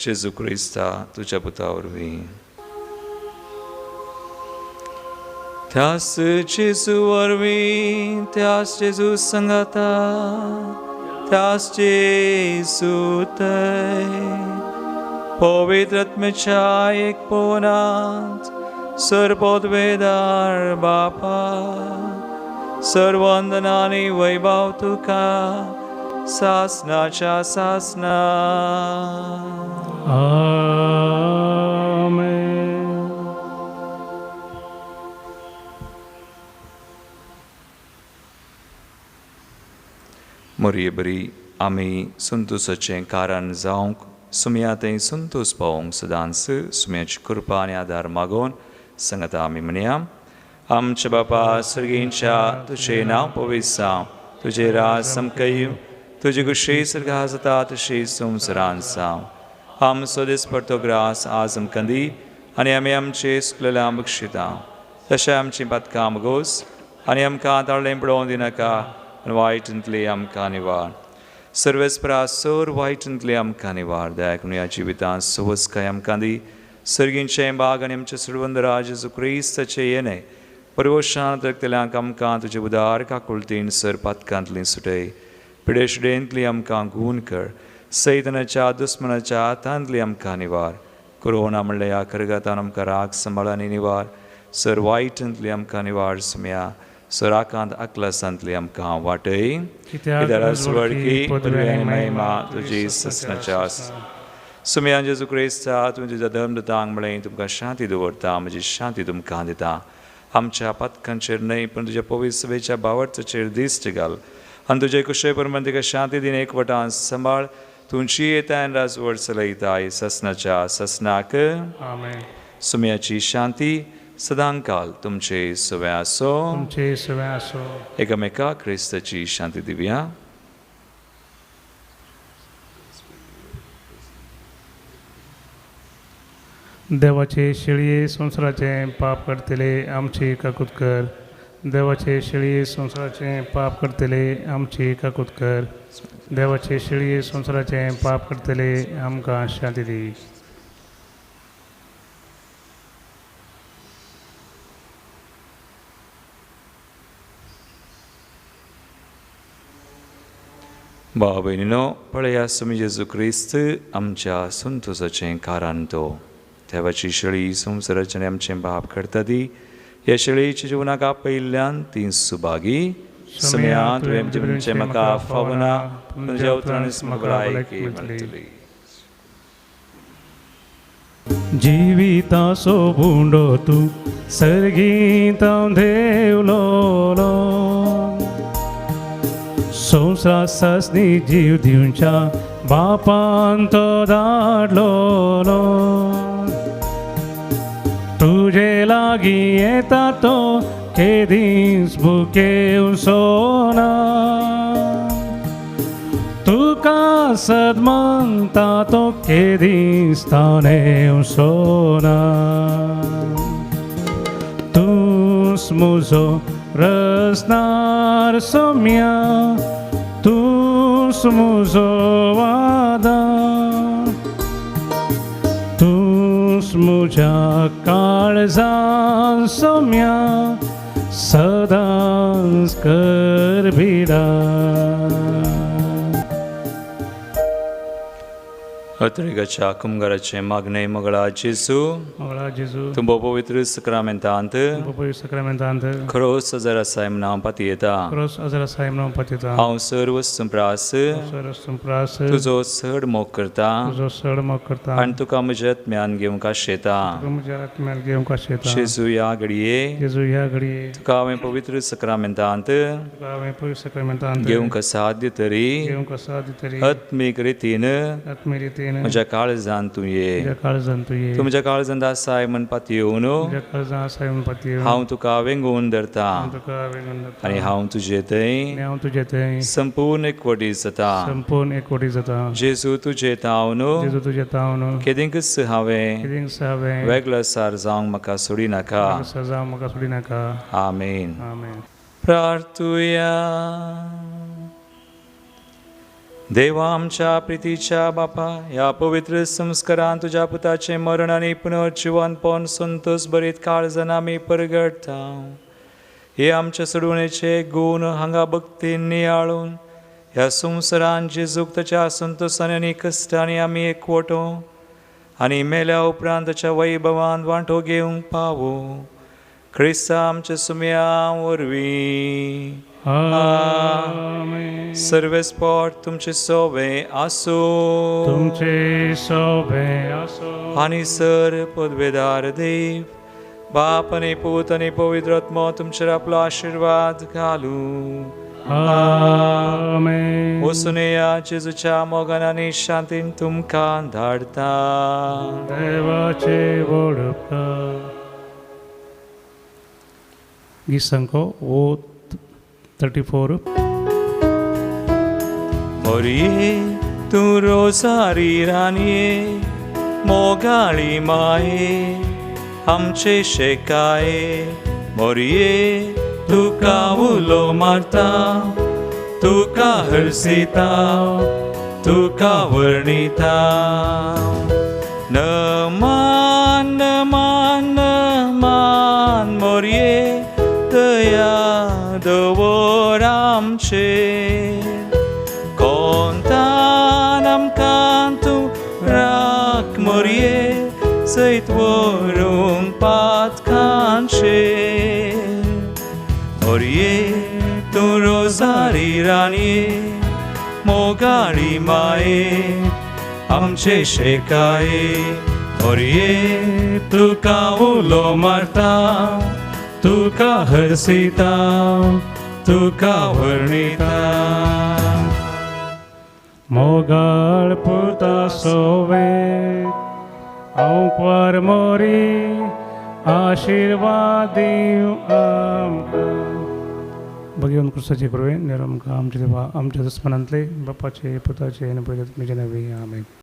जेजू क्रिस्ता तुज्या पुता वरवीं. त्यास जेजू वरवीं, त्यास जेजू सांगाता, त्यास जेजू थंय पवित्र आत्म्याच्या एक पोनांत सर्वोद्वेदार बापा, सर्ववंदनानी वैभव तुका सासनाच्या सासना. आमेन. मोरये बरी आमी संतोसाचें कारण जावंक, सुमयातें संतोस पावोंक सदांच सुमयाची कृपा आनी आदार मागोवन सांगता आमी म्हणया. आमच्या बापा सर्गींच्या तुजें नांव पवित्र जावं, तुजें राज समकय, तुजी कुशी सर्गा जाता तशी संवसारांत जावं. आमचो दीस पडतो ग्रास आज आमकां दी आनी आमी आमचे सुकलेल्यांक बक्षिता. तशें आमची पातकां मागोस आनी आमकां ताळ्ळें पडोवंक दिनाका आनी वायटांतली आमकां निवार. सर्वेस्परा सर वायटांतली आमकां निवार. दया करून ह्या जिवितांत सवस्काय आमकां दी. सर्गींचें बाग आनी आमचे सुरवंदरा जेजू क्रिस्ताचें येणें परवशांत रक्तल्यांक आमकां तुजे उदार काकुळटीन सर पातकांतली सुटय. पिडेशडेंतली आमकां गूण कर. सैतानाच्या दुस्मनाच्या हातांतली आमकां निवार. कोरोना म्हणल्या ह्या करगातान आमकां राग सांबाळ आनी निवार. सर वायटांतली आमकां निवार सुमया. सराकांत अकलासांतली आमकां वाटय. वडकी पदवी आनी महिमा तुजी ससनाच्या सुमया. जेजू क्रिस्ता तुमी तुज्या धर्मदूतांक म्हळें तुमकां शांती दवरता, म्हजी शांती तुमकां दिता. आमच्या पातकांचेर न्हय पण तुज्या पवित्र सभेच्या बावडचेर दिश्ट घाल आनी तुजे कुशे परमन तिका शांती दिन एकवटान सांबाळ. तुमची येता आनी राजवट चलयताय ससनाच्या ससनाक. आमेन. सुमयाची शांती सदां काल तुमचे सवे आसो. तुमचे सवे आसो. एकामेका क्रिस्ताची शांती दिवया. देवाचे शेळये संवसाराचें पाप करतले आमची काकूत कर. देवाचे शेळये संवसाराचें पाप करतले आमची काकूत कर. देवाचे शेळये संवसाराचें पाप करतले आमकां शांती दी. भाव भयणीनो, पळया सुमी जेजू क्रिस्त आमच्या संतोषाचें कारण तो. देवाची शेळी संवसाराचें आमचें बाप करता ती. ह्या शेळयेच्या जिवनाक आपयल्ल्यान ती सुभागी. सुम्या तुवें जेवनचें म्हाका फावना, तुज्या उतरांनीच म्हाका भलायकी मेळटली. जिविताचो बुंडो तूं सर्गीत हांव देवलोलो. संवसार सासनी जीव दिवच्या बापान तो धाडलोलो. तुजे लागीं येता तो केदीस बुके सोना. तुका सदमंता तो केदीस ताणे सोना. तूंच म्हजो रसनार सोम्या, तूंच म्हजो वादा. तूंच म्हज्या काळजान सोम्या, सदांच करबिडा. अत्रिगाच्या कुंभाराचे मागणे मगळा जेजू, मगळा जेजू, तुंबो पवित्र सक्रामेंतांत पवित्र सक्रामेंतांत खरोस हजार आसाय म्हण पातयेता. खरोस हजार आसाय म्हणून पातयता. हांव सर्व संप्रास संप्रास तुजो चड मोग करता तुजो चड मोग करता. आनी तुका म्हज्या आत्म्यान घेवंक आशेता. म्हज्या आत्म्यान घेवंक आशेता. जेजू ह्या घडये जेजू ह्या घडये तुका हांवें पवित्र सक्रामेंतांत तुका हांवें पवित्र सक्रामेंतांत घेवंक साध्य तरी घेवंक साद तरी आत्मीक रितीन आत्मी रितीन म्हज्या काळजान तूं ये. म्हज्या काळजान तूं ये. तूं म्हज्या काळजांत आसाय म्हण पातयेवन म्हज्या काळजान आसाय म्हणून पातयेवन हांव तुका वेंगोवन धरता. तुका हांवें धरता. आनी हांव तुजे थंय आनी हांव तुजे थंय संपूर्ण एकवटी जाता. संपूर्ण एकवटी जाता. जेजू तुजे तावन जेजू तुजे तावन केदींकच हांवें कितें हांवें वेगळो सार जावंक म्हाका सोडी नाका. सजा म्हाका सोडी नाका. आमेन. आमेन. प्रार्थुया. देवा आमच्या प्रितीच्या बापा, ह्या पवित्र संस्कारान तुज्या पुताचें मरण आनी पुनर्जिवनपण संतोष बरीत काळजान आमी परगडटा. हे आमच्या सोडवणेचे गुण हांगा भक्तीन नियाळून ह्या संवसारान जेजूक ताच्या संतोषान आनी कश्टांनी आमी एकवटो आनी मेल्या उपरांत ताच्या वैभवान वांटो घेवंक पावो. क्रिस्ता आमच्या सुम्या वरवीं. आमेन. सर्वेस्पोट तुमचे सोबे आसो. तुमचे सोबे आसो. आनी सर पदवेदार देव बाप आनी पूत आनी पवित्र आत्मा तुमचेर आपलो आशीर्वाद घालू. आमेन. वचून या जेजूच्या मोगान आनी शांतीन तुमकां धाडटा. देवाचे वडपकार. गीत संको ओ 34. मोरये तूं रोजारी रानये, मोगाळी माये आमचे शेकाये. मोरये तुका उलो मारता, तुका हरसिता, तुका वर्णिता. नमान नमान नमान मोरये, दया दवर आमचेर. कोंतान आमकां तूं राख मोरये, सैत व्हरूंक पातकांचेर. मोरये तूं रोजारी रानये, मोगाळी माये आमचे शेकाये. मोरये तुका उलो मारता, तुका हरसिता, तुका वर्णिता. मोगाळ पुता सोवे हांव पर मोरी आशीर्वाद दिव आमकां. भगवान कृष्णाचे कृपेन आमच्या देवा आमच्या दुस्मनांतले बापाचे पुताचे आनी पवित्र आत्म्याचे नवे. आमेन.